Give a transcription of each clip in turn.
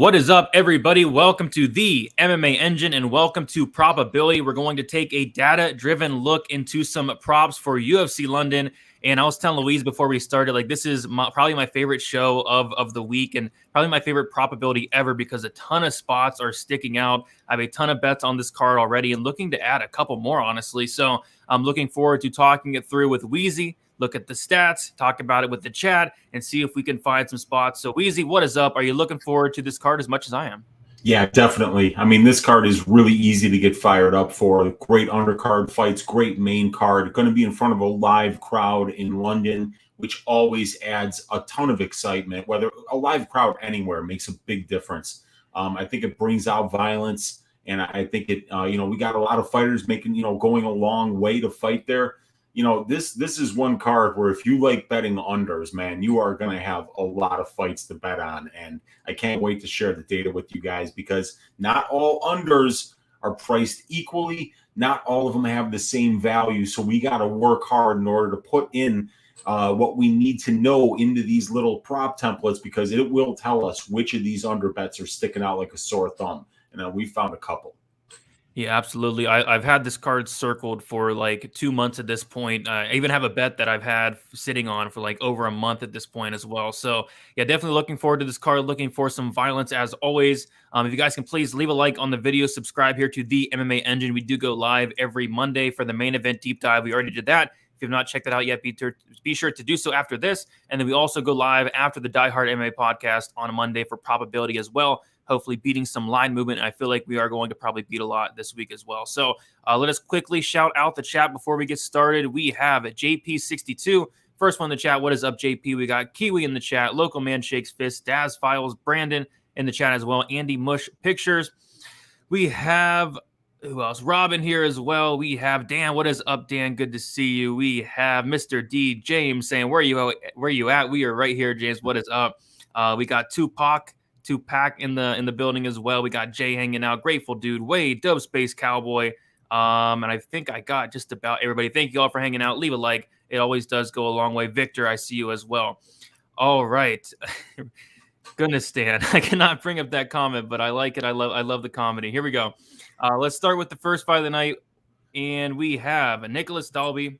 What is up, everybody? Welcome to the MMA Engine and welcome to Probability. We're going to take a data-driven look into some props for UFC London. And I was telling Louise before we started, this is probably my favorite show of the week and probably my favorite probability ever because a ton of spots are sticking out. I have a ton of bets on this card already and looking to add a couple more, honestly. So I'm looking forward to talking it through with Weezy. Look at the stats, talk about it with the chat, and see if we can find some spots. So, Weezy, what is up? Are you looking forward to this card as much as I am? Yeah, definitely. I mean, this card is really easy to get fired up for. Great undercard fights, great main card. Going to be in front of a live crowd in London, which always adds a ton of excitement. Whether a live crowd anywhere makes a big difference. I think it brings out violence, and I think it. We got a lot of fighters making, going a long way to fight there. This is one card where if you like betting unders, man, you are going to have a lot of fights to bet on. And I can't wait to share the data with you guys because not all unders are priced equally. Not all of them have the same value. So we got to work hard in order to put in what we need to know into these little prop templates because it will tell us which of these under bets are sticking out like a sore thumb. And we found a couple. Yeah, absolutely. I've had this card circled for 2 months at this point. I even have a bet that I've had sitting on for over a month at this point as well. So yeah, definitely looking forward to this card, looking for some violence as always. If you guys can please leave a like on the video, subscribe here to the MMA Engine. We do go live every Monday for the main event deep dive. We already did that. If you have not checked that out yet, be sure to do so after this. And then we also go live after the Die Hard MMA podcast on a Monday for probability as well. Hopefully beating some line movement. And I feel like we are going to probably beat a lot this week as well. So let us quickly shout out the chat before we get started. We have JP62. First one in the chat. What is up, JP? We got Kiwi in the chat. Local Man Shakes Fist. Daz Files. Brandon in the chat as well. Andy Mush Pictures. We have... who else? Robin here as well. We have Dan. What is up, Dan? Good to see you. We have Mr. D. James saying, where are you at? We are right here, James. What is up? We got Tupac in the building as well. We got Jay hanging out. Grateful Dude. Wade. Dub Space Cowboy. And I think I got just about everybody. Thank you all for hanging out. Leave a like. It always does go a long way. Victor, I see you as well. All right. Goodness, Stan. I cannot bring up that comment, but I like it. I love the comedy. Here we go. Let's start with the first fight of the night, and we have Nicolas Dalby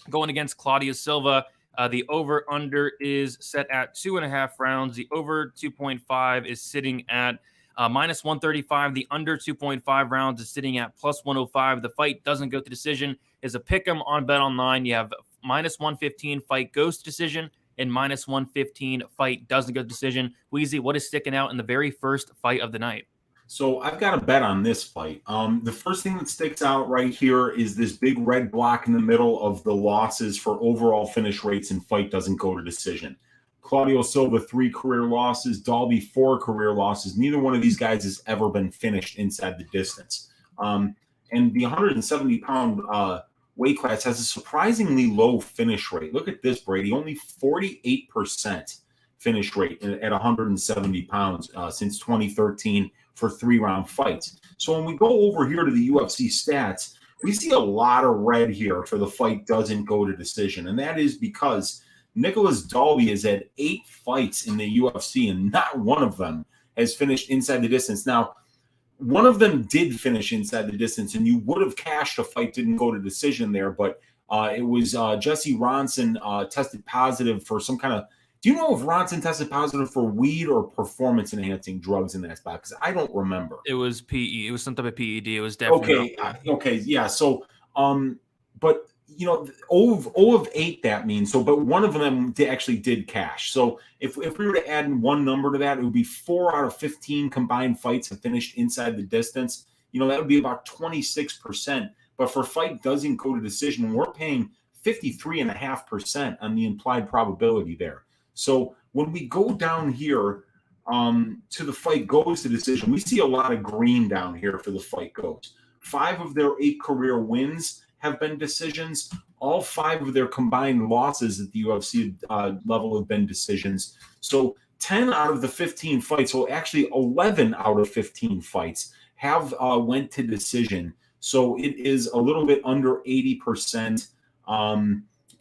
going against Cláudio Silva. The over-under is set at 2.5 rounds. The over 2.5 is sitting at minus 135. The under 2.5 rounds is sitting at plus 105. The fight doesn't go to decision. Is a pick'em on BetOnline. You have minus 115 fight goes to decision and minus 115 fight doesn't go to decision. Weezy, what is sticking out in the very first fight of the night? So I've got a bet on this fight. The first thing that sticks out right here is this big red block in the middle of the losses for overall finish rates and fight doesn't go to decision. Cláudio Silva, 3 career losses. Dalby, 4 career losses. Neither one of these guys has ever been finished inside the distance. And the 170-pound weight class has a surprisingly low finish rate. Look at this, Brady. Only 48% finish rate at 170 pounds since 2013. For 3-round fights. So when we go over here to the UFC stats, we see a lot of red here for the fight doesn't go to decision. And that is because Nicolas Dalby is at 8 fights in the UFC and not one of them has finished inside the distance. Now, one of them did finish inside the distance and you would have cashed a fight didn't go to decision there, but it was Jesse Ronson tested positive for some kind of... Do you know if Ronson tested positive for weed or performance-enhancing drugs in that spot? Because I don't remember. It was PE. It was some type of PED. It was definitely okay, yeah. So, but 0 of 8 that means. So, but one of them actually did cash. So, if we were to add one number to that, it would be 4 out of 15 combined fights have finished inside the distance. That would be about 26%. But for fight doesn't go to decision, we're paying 53.5% on the implied probability there. So when we go down here to the fight goes to decision, we see a lot of green down here for the fight goes. 5 of their 8 career wins have been decisions. All 5 of their combined losses at the UFC level have been decisions. So 10 out of the 15 fights, so actually 11 out of 15 fights have went to decision. So it is a little bit under 80%.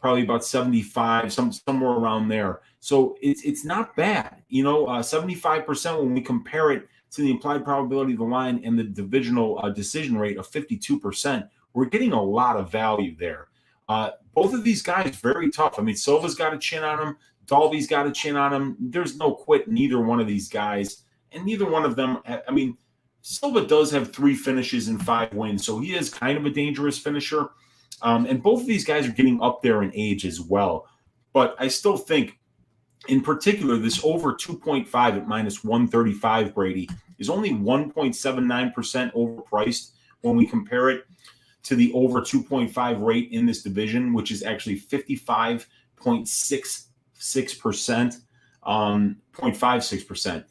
probably about 75, somewhere around there. So it's not bad. 75% when we compare it to the implied probability of the line and the divisional decision rate of 52%, we're getting a lot of value there. Both of these guys, very tough. I mean, Silva's got a chin on him. Dalby's got a chin on him. There's no quit in either one of these guys. And neither one of them, I mean, Silva does have 3 finishes and 5 wins, so he is kind of a dangerous finisher. And both of these guys are getting up there in age as well. But I still think, in particular, this over 2.5 at minus 135, Brady, is only 1.79% overpriced when we compare it to the over 2.5 rate in this division, which is actually 55.66%, 0.56%.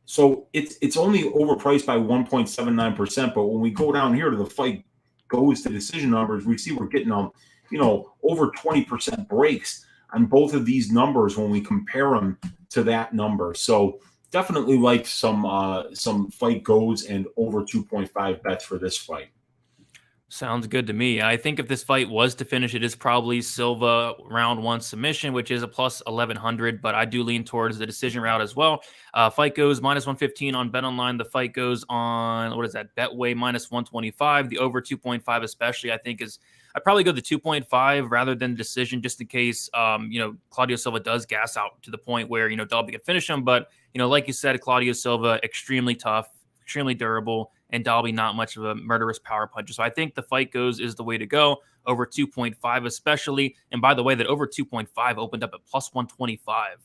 So it's only overpriced by 1.79%. But when we go down here to the fight goes to decision numbers, we see we're getting over 20% breaks on both of these numbers when we compare them to that number. So definitely like some fight goes and over 2.5 bets for this fight. Sounds good to me. I think if this fight was to finish, it is probably Silva round 1 submission, which is a plus 1100, but I do lean towards the decision route as well. Fight goes minus 115 on BetOnline. The fight goes on, what is that, Betway minus 125. The over 2.5 especially, I think I'd probably go the 2.5 rather than decision, just in case, Cláudio Silva does gas out to the point where, Dalby can finish him. But, like you said, Cláudio Silva, extremely tough, extremely durable, and Dalby not much of a murderous power puncher. So I think the fight goes is the way to go, over 2.5 especially. And by the way, that over 2.5 opened up at plus 125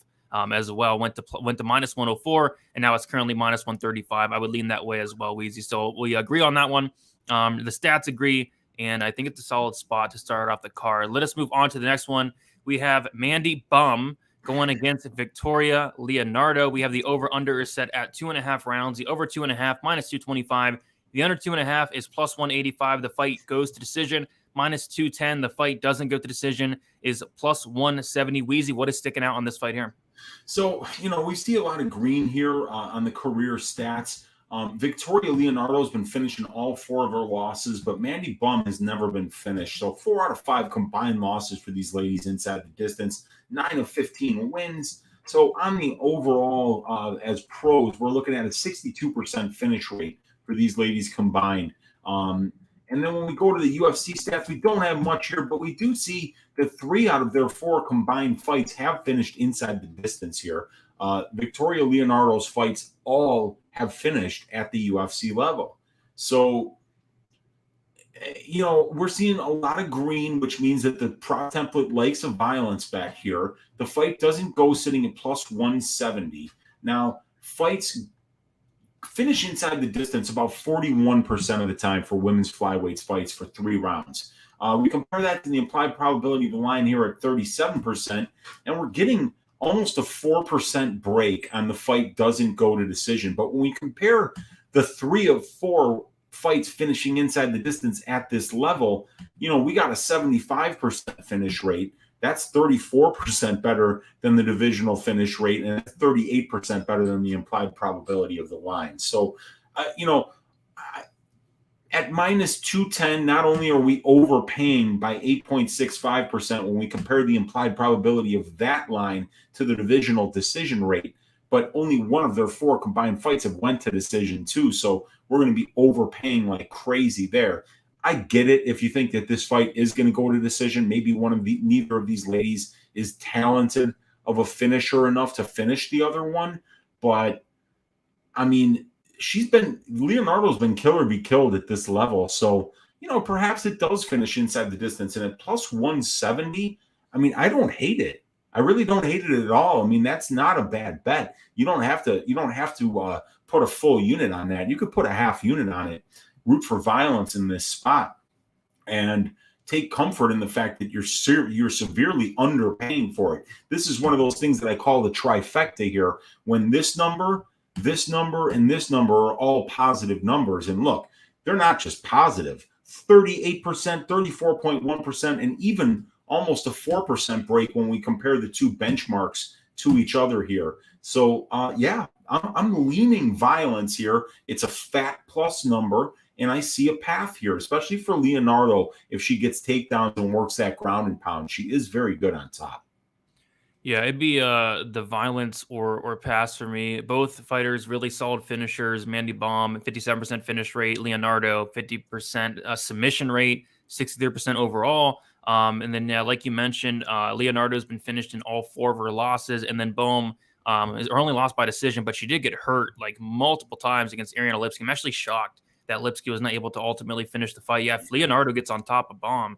as well, went to minus 104, and now it's currently minus 135. I would lean that way as well, Weezy. So we agree on that one. The stats agree, and I think it's a solid spot to start off the card. Let us move on to the next one. We have Mandy Böhm going against Victoria Leonardo. We have the over-under is set at 2.5 rounds. The over 2.5, minus 225. The under 2.5 is plus 185. The fight goes to decision. Minus 210. The fight doesn't go to decision, is plus 170. Weezy, what is sticking out on this fight here? So, we see a lot of green here on the career stats. Victoria Leonardo has been finishing all 4 of her losses, but Mandy Böhm has never been finished. So 4 out of 5 combined losses for these ladies inside the distance, 9 of 15 wins. So on the overall, as pros, we're looking at a 62% finish rate for these ladies combined. And then when we go to the UFC stats, we don't have much here, but we do see that 3 out of their 4 combined fights have finished inside the distance here. Victoria Leonardo's fights all have finished at the UFC level. So, we're seeing a lot of green, which means that the prop template likes a violence back here. The fight doesn't go sitting at plus 170. Now, fights finish inside the distance about 41% of the time for women's flyweights fights for 3 rounds. We compare that to the implied probability of the line here at 37%, and we're getting almost a 4% break on the fight doesn't go to decision. But when we compare the 3 of 4 fights finishing inside the distance at this level, we got a 75% finish rate. That's 34% better than the divisional finish rate, and 38% better than the implied probability of the line. So, at minus 210, not only are we overpaying by 8.65% when we compare the implied probability of that line to the divisional decision rate, but only 1 of their 4 combined fights have went to decision too. So we're going to be overpaying like crazy there. I get it if you think that this fight is going to go to decision. Maybe neither of these ladies is talented of a finisher enough to finish the other one. But I mean, Leonardo's been kill or be killed at this level. So, perhaps it does finish inside the distance. And at plus 170, I mean, I don't hate it. I really don't hate it at all. I mean, that's not a bad bet. You don't have to put a full unit on that. You could put a half unit on it, root for violence in this spot, and take comfort in the fact that you're severely underpaying for it. This is one of those things that I call the trifecta here. When this number, and this number are all positive numbers. And look, they're not just positive. 38%, 34.1%, and even almost a 4% break when we compare the 2 benchmarks to each other here. So, I'm leaning violence here. It's a fat plus number, and I see a path here, especially for Leonardo. If she gets takedowns and works that ground and pound, she is very good on top. Yeah, it'd be the violence or pass for me. Both fighters really solid finishers. Mandy Böhm, 57% finish rate. Leonardo, 50% submission rate, 63% overall. And then, yeah, like you mentioned, Leonardo's been finished in all 4 of her losses. And then Böhm is her only loss by decision, but she did get hurt like multiple times against Ariana Lipski. I'm actually shocked that Lipski was not able to ultimately finish the fight. Yeah, if Leonardo gets on top of Böhm,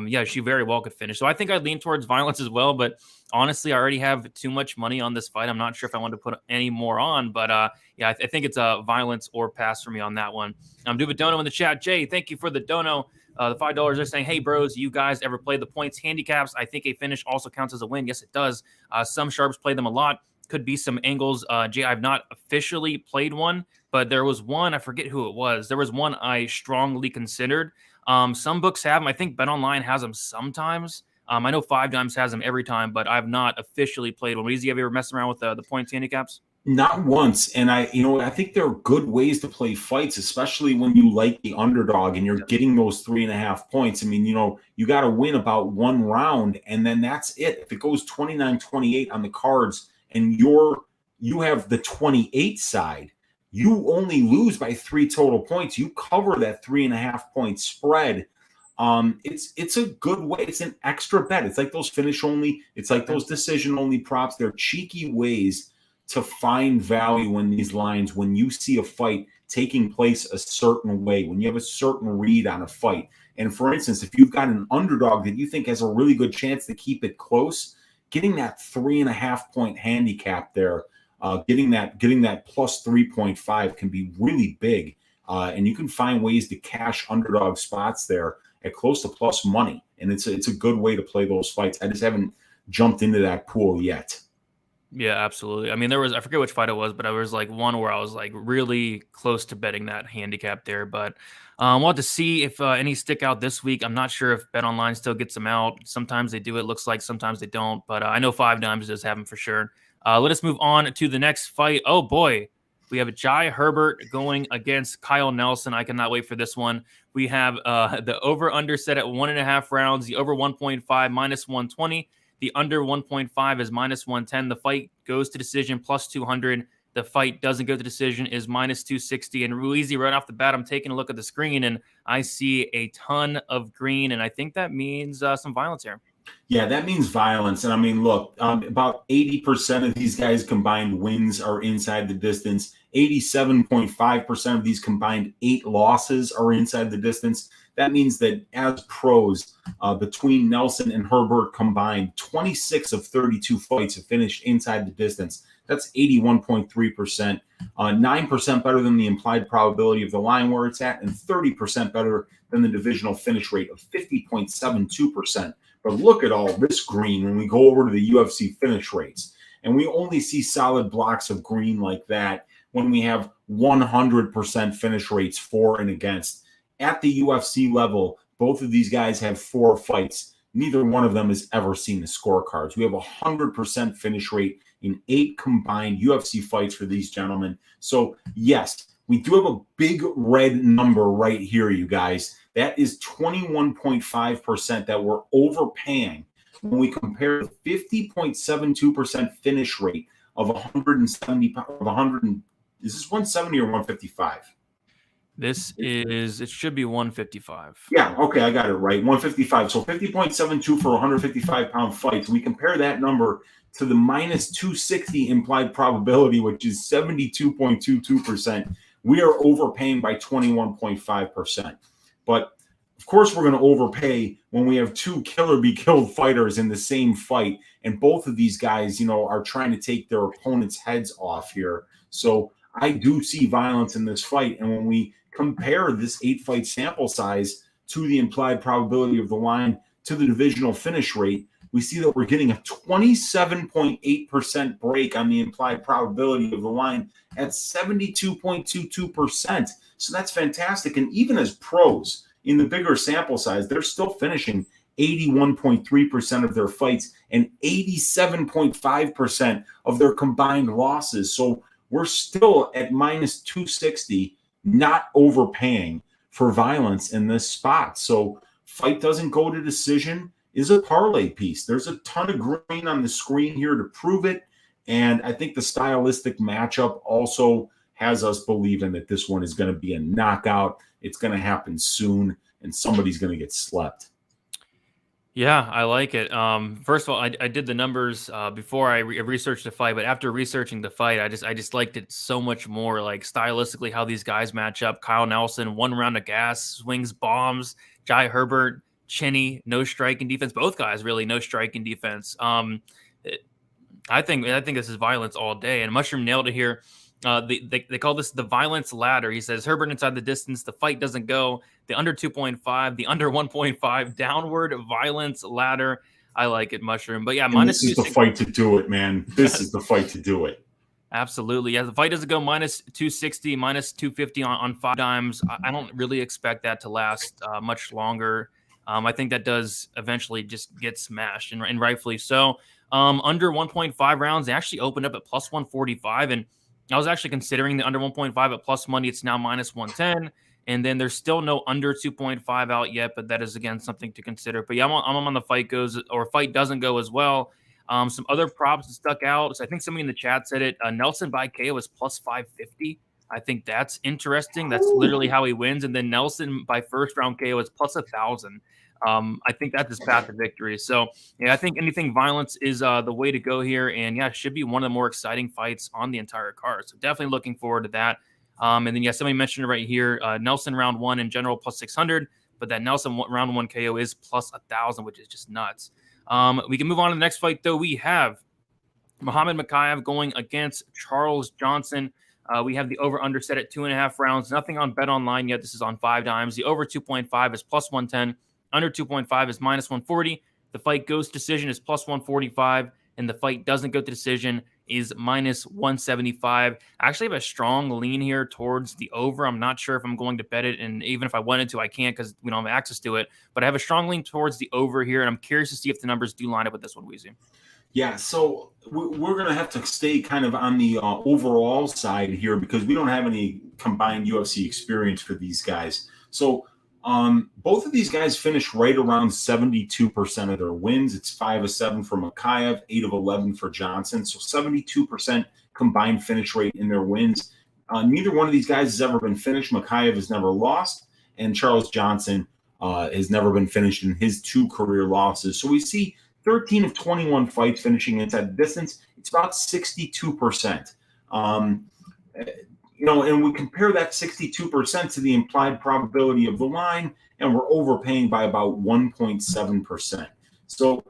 yeah, she very well could finish. So I think I'd lean towards violence as well, but honestly, I already have too much money on this fight. I'm not sure if I want to put any more on, but yeah, I think it's a violence or pass for me on that one. Do a dono in the chat. Jay, thank you for the dono. The $5 are saying, hey, bros, you guys ever play the points handicaps? I think a finish also counts as a win. Yes, it does. Some sharps play them a lot. Could be some angles. Jay, I've not officially played one, but there was one. I forget who it was. There was one I strongly considered. Some books have them. I think BetOnline has them sometimes. I know 5 Dimes has them every time, but I've not officially played one. Weezy, have you ever messed around with the points handicaps? Not once. And I think there are good ways to play fights, especially when you like the underdog and you're getting those 3.5 points. I mean, you got to win about 1 round, and then that's it. If it goes 29-28 on the cards and you have the 28 side, you only lose by 3 total points. You cover that 3.5 point spread. It's a good way. It's an extra bet. It's like those finish only. It's like those decision only props. They're cheeky ways to find value in these lines when you see a fight taking place a certain way, when you have a certain read on a fight. And for instance, if you've got an underdog that you think has a really good chance to keep it close, getting that 3.5 point handicap there, getting that plus 3.5 can be really big. And you can find ways to cash underdog spots there at close to plus money. And it's a good way to play those fights. I just haven't jumped into that pool yet. Yeah, absolutely. I mean, I forget which fight it was, but I was like one where I was like really close to betting that handicap there. But we'll have to see if any stick out this week. I'm not sure if BetOnline still gets them out. Sometimes they do, it looks like. Sometimes they don't. But I know 5 Dimes does have them for sure. Let us move on to the next fight. Oh, boy. We have Jai Herbert going against Kyle Nelson. I cannot wait for this one. We have the over-under set at 1.5 rounds, the over 1.5 minus 120. The under 1.5 is minus 110. The fight goes to decision plus 200. The fight doesn't go to decision is minus 260. And Weezy, right off the bat, I'm taking a look at the screen and I see a ton of green. And I think that means some violence here. Yeah, that means violence. And I mean, look, about 80% of these guys combined wins are inside the distance. 87.5% of these combined 8 losses are inside the distance. That means that as pros, between Nelson and Herbert combined, 26 of 32 fights have finished inside the distance. That's 81.3%, 9% better than the implied probability of the line where it's at, and 30% better than the divisional finish rate of 50.72%. But look at all this green when we go over to the UFC finish rates. And we only see solid blocks of green like that when we have 100% finish rates for and against. At the UFC level, both of these guys have 4 fights. Neither one of them has ever seen the scorecards. We have 100% finish rate in 8 combined UFC fights for these gentlemen. So, yes, we do have a big red number right here, you guys. That is 21.5% that we're overpaying when we compare the 50.72% finish rate of 170 of 100. Is this 170 or 155? It should be 155. Yeah, okay, I got it right. 155. So 50.72 for 155-pound fights. We compare that number to the minus 260 implied probability, which is 72.22%. We are overpaying by 21.5%. But of course, we're going to overpay when we have 2 killer-be-killed fighters in the same fight, and both of these guys, are trying to take their opponents' heads off here. So I do see violence in this fight, and when we compare this 8-fight sample size to the implied probability of the line to the divisional finish rate, we see that we're getting a 27.8% break on the implied probability of the line at 72.22%. So that's fantastic. And even as pros in the bigger sample size, they're still finishing 81.3% of their fights and 87.5% of their combined losses. So we're still at minus 260, not overpaying for violence in this spot. So fight doesn't go to decision is a parlay piece. There's a ton of green on the screen here to prove it. And I think the stylistic matchup also has us believing that this one is going to be a knockout. It's going to happen soon, and somebody's going to get slept. Yeah, I like it. First of all, I did the numbers before I researched the fight, but after researching the fight, I just liked it so much more. Like stylistically, how these guys match up. Kyle Nelson, 1 round of gas, swings bombs. Jai Herbert, chinny, no striking defense. Both guys really no striking defense. I think this is violence all day. And Mushroom nailed it here. They call this the violence ladder. He says Herbert inside the distance, the fight doesn't go. The under 2.5, the under 1.5, downward violence ladder. I like it, Mushroom. But yeah, and this is the fight to do it, man. This is the fight to do it. Absolutely. Yeah, the fight doesn't go minus 260, minus 250 on 5 dimes. I don't really expect that to last much longer. I think that does eventually just get smashed, and rightfully so. Under 1.5 rounds, they actually opened up at plus 145, and I was actually considering the under 1.5 at plus money. It's now minus 110. And then there's still no under 2.5 out yet, but that is, again, something to consider. But yeah, I'm on the fight goes, or fight doesn't go as well. Some other props that stuck out. So I think somebody in the chat said it. Nelson by KO is plus 550. I think that's interesting. That's literally how he wins. And then Nelson by first round KO is plus 1,000. I think that's his path to victory. So yeah, I think anything violence is the way to go here. And yeah, it should be one of the more exciting fights on the entire card. So definitely looking forward to that. And then, yeah, somebody mentioned it right here. Nelson round 1 in general plus 600, but that Nelson round 1 KO is plus 1,000, which is just nuts. We can move on to the next fight, though. We have Muhammad Mokaev going against Charles Johnson. We have the over-under set at 2.5 rounds. Nothing on Bet Online yet. This is on 5 dimes. The over 2.5 is plus 110. Under 2.5 is minus 140. The fight goes to decision is plus 145. And the fight doesn't go to decision is minus 175. I actually have a strong lean here towards the over. I'm not sure if I'm going to bet it, and even if I wanted to, I can't because we don't have access to it. But I have a strong lean towards the over here, and I'm curious to see if the numbers do line up with this one, Weezy. Yeah, so we're going to have to stay kind of on the overall side here because we don't have any combined UFC experience for these guys. So both of these guys finished right around 72% of their wins. It's 5 of 7 for Mokaev, 8 of 11 for Johnson. So 72% combined finish rate in their wins. Neither one of these guys has ever been finished. Mokaev has never lost, and Charles Johnson has never been finished in his 2 career losses. So we see 13 of 21 fights finishing inside the distance. It's about 62%. And we compare that 62% to the implied probability of the line, and we're overpaying by about 1.7%. So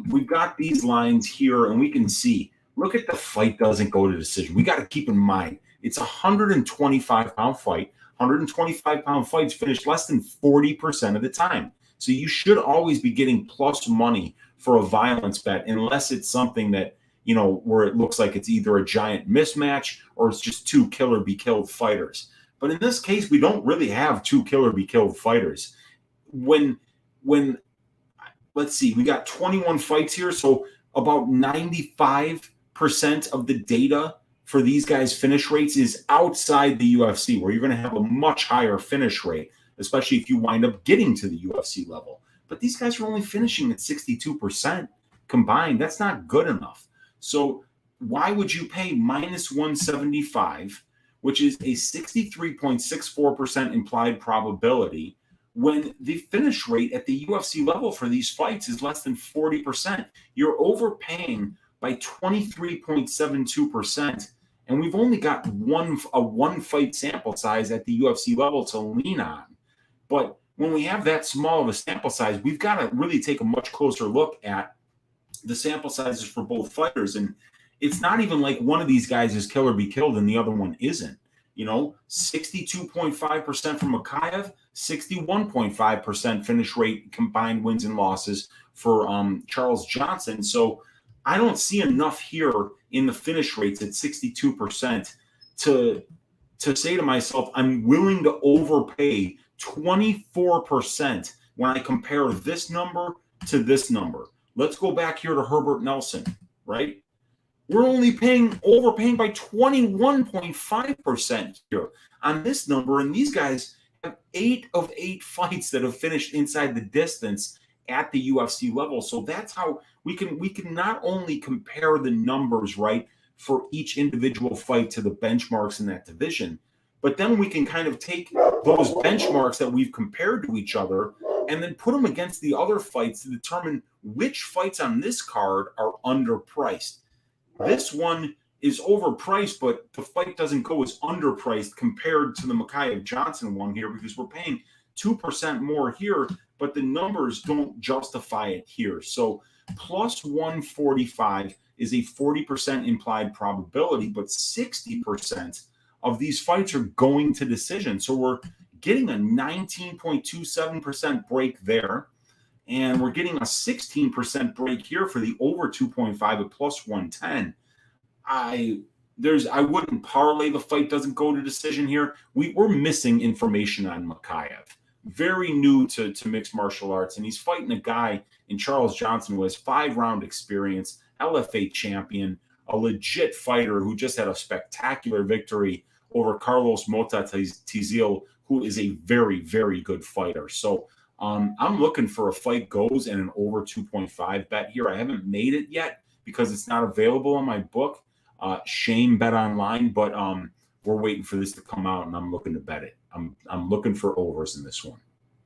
we've got these lines here, and we can see, look at the fight doesn't go to decision. We got to keep in mind, it's a 125-pound fight. 125-pound fights finish less than 40% of the time. So you should always be getting plus money for a violence bet unless it's something that, where it looks like it's either a giant mismatch or it's just 2 kill-or-be-killed fighters. But in this case, we don't really have 2 kill-or-be-killed fighters. When let's see, we got 21 fights here, so about 95% of the data for these guys' finish rates is outside the UFC, where you're going to have a much higher finish rate, especially if you wind up getting to the UFC level. But these guys are only finishing at 62% combined. That's not good enough. So why would you pay minus 175, which is a 63.64% implied probability, when the finish rate at the UFC level for these fights is less than 40%? You're overpaying by 23.72%, and we've only got a one-fight sample size at the UFC level to lean on. But when we have that small of a sample size, we've got to really take a much closer look at the sample sizes for both fighters. And it's not even like one of these guys is kill or be killed and the other one isn't. 62.5% for Mokaev, 61.5% finish rate combined wins and losses for Charles Johnson. So I don't see enough here in the finish rates at 62% to say to myself, I'm willing to overpay 24% when I compare this number to this number. Let's go back here to Herbert Nelson, right? We're only overpaying by 21.5% here on this number. And these guys have 8 of 8 fights that have finished inside the distance at the UFC level. So that's how we can not only compare the numbers, right, for each individual fight to the benchmarks in that division, but then we can kind of take those benchmarks that we've compared to each other and then put them against the other fights to determine which fights on this card are underpriced. This one is overpriced, but the fight doesn't go as underpriced compared to the Mokaev Johnson one here because we're paying 2% more here, but the numbers don't justify it here. So plus 145 is a 40% implied probability, but 60% of these fights are going to decision. So we're getting a 19.27% break there. And we're getting a 16% break here for the over 2.5 at plus 110. I wouldn't parlay the fight doesn't go to decision here. We're missing information on Mokaev. Very new to mixed martial arts, and he's fighting a guy in Charles Johnson who has 5-round experience, LFA champion, a legit fighter who just had a spectacular victory over Carlos Mota Tizil, who is a very, very good fighter. So I'm looking for a fight goes and an over 2.5 bet here. I haven't made it yet because it's not available on my book, Shame Bet Online, but we're waiting for this to come out, and I'm looking to bet it. I'm looking for overs in this one.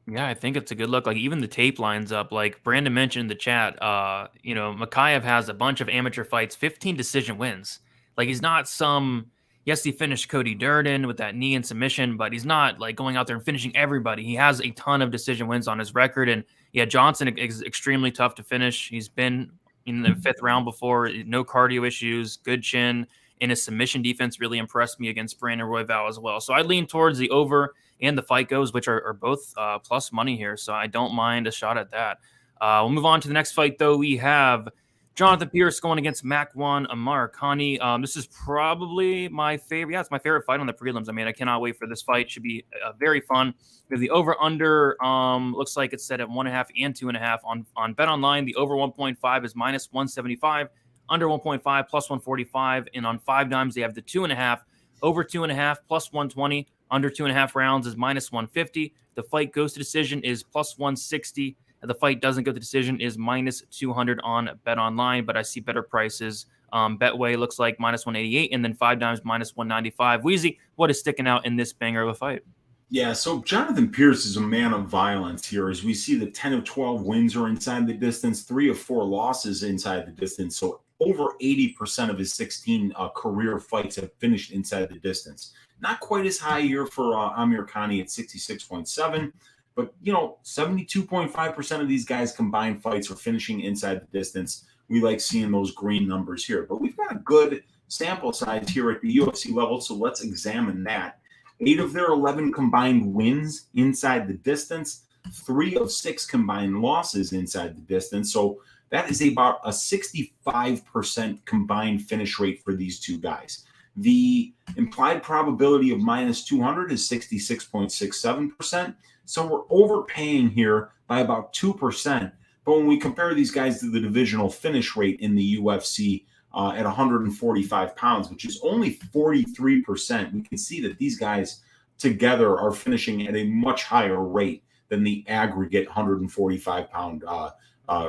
Yeah, I think it's a good look. Like even the tape lines up. Like Brandon mentioned in the chat, Mokaev has a bunch of amateur fights, 15 decision wins. Like he's not some. Yes, he finished Cody Durden with that knee and submission, but he's not like going out there and finishing everybody. He has a ton of decision wins on his record, and yeah, Johnson is extremely tough to finish. He's been in the 5th round before, no cardio issues, good chin, and his submission defense really impressed me against Brandon Royval as well. So I lean towards the over and the fight goes, which are both plus money here. So I don't mind a shot at that. We'll move on to the next fight, though. We have Jonathan Pierce going against Makwan Amirkhani. This is probably my favorite. Yeah, it's my favorite fight on the prelims. I mean, I cannot wait for this fight. Should be very fun. The over-under looks like it's set at 1.5 and 2.5. On Bet Online, the over 1.5 is minus 175, under 1.5 plus 145, and on 5 dimes they have the 2.5, over 2.5 plus 120, under 2.5 rounds is minus 150. The fight goes to decision is plus 160. The fight doesn't go to decision is minus 200 on Bet Online, but I see better prices. Betway looks like minus 188, and then 5 dimes minus 195. Weezy, what is sticking out in this banger of a fight? Yeah, so Jonathan Pierce is a man of violence here, as we see the 10 of 12 wins are inside the distance, 3 of 4 losses inside the distance. So over 80% of his 16 career fights have finished inside the distance. Not quite as high here for Amirkhani at 66.7, but 72.5% of these guys combined fights are finishing inside the distance. We like seeing those green numbers here, but we've got a good sample size here at the UFC level, so let's examine that. 8 of their 11 combined wins inside the distance, 3 of 6 combined losses inside the distance. So that is about a 65% combined finish rate for these two guys. The implied probability of minus 200 is 66.67%. So we're overpaying here by about 2%. But when we compare these guys to the divisional finish rate in the UFC at 145 pounds, which is only 43%, we can see that these guys together are finishing at a much higher rate than the aggregate 145-pound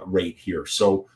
rate here. So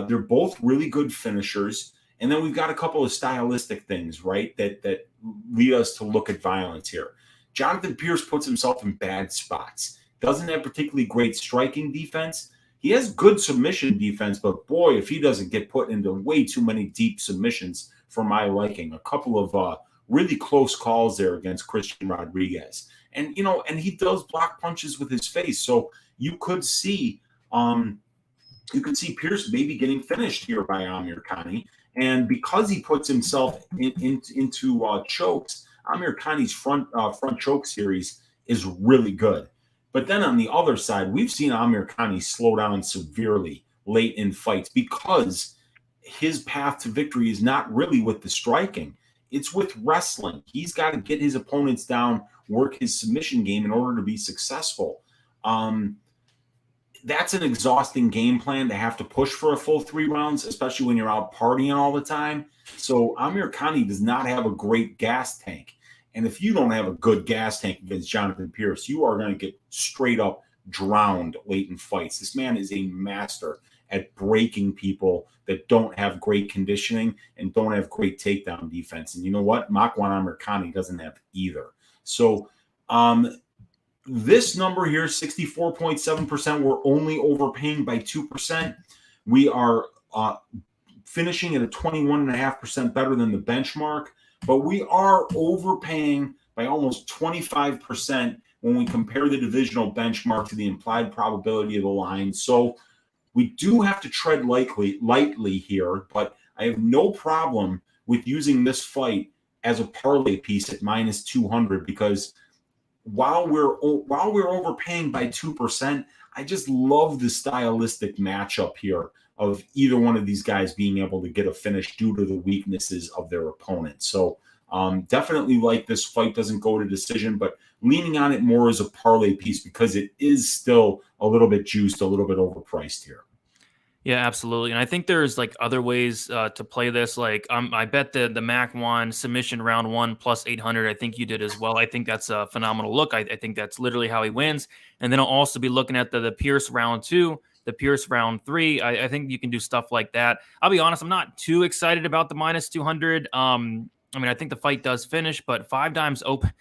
they're both really good finishers. And then we've got a couple of stylistic things, right, that lead us to look at violence here. Jonathan Pierce puts himself in bad spots. Doesn't have particularly great striking defense. He has good submission defense, but boy, if he doesn't get put into way too many deep submissions for my liking. A couple of really close calls there against Christian Rodriguez. And, and he does block punches with his face. So you could see Pierce maybe getting finished here by Amirkhani. And because he puts himself into chokes, Amirkhani's front choke series is really good. But then on the other side, we've seen Amirkhani slow down severely late in fights because his path to victory is not really with the striking. It's with wrestling. He's got to get his opponents down, work his submission game in order to be successful. that's an exhausting game plan to have to push for a full 3 rounds, especially when you're out partying all the time. So Amirkhani does not have a great gas tank. And if you don't have a good gas tank against Jonathan Pearce, you are going to get straight up drowned late in fights. This man is a master at breaking people that don't have great conditioning and don't have great takedown defense. And you know what? Makwan Amirkhani doesn't have either. So this number here, 64.7%, we're only overpaying by 2%. We are finishing at a 21.5% better than the benchmark, but we are overpaying by almost 25% when we compare the divisional benchmark to the implied probability of the line. So we do have to tread lightly here, but I have no problem with using this fight as a parlay piece at minus 200 because while we're overpaying by 2%, I just love the stylistic matchup here of either one of these guys being able to get a finish due to the weaknesses of their opponent. So definitely like this fight doesn't go to decision, but leaning on it more as a parlay piece because it is still a little bit juiced, a little bit overpriced here. Yeah, absolutely. And I think there's like other ways to play this. Like I bet the Makwan submission round 1 plus 800. I think you did as well. I think that's a phenomenal look. I think that's literally how he wins. And then I'll also be looking at the Pearce round 2, the Pearce round 3. I think you can do stuff like that. I'll be honest, I'm not too excited about the minus 200. I mean, I think the fight does finish, but 5 times open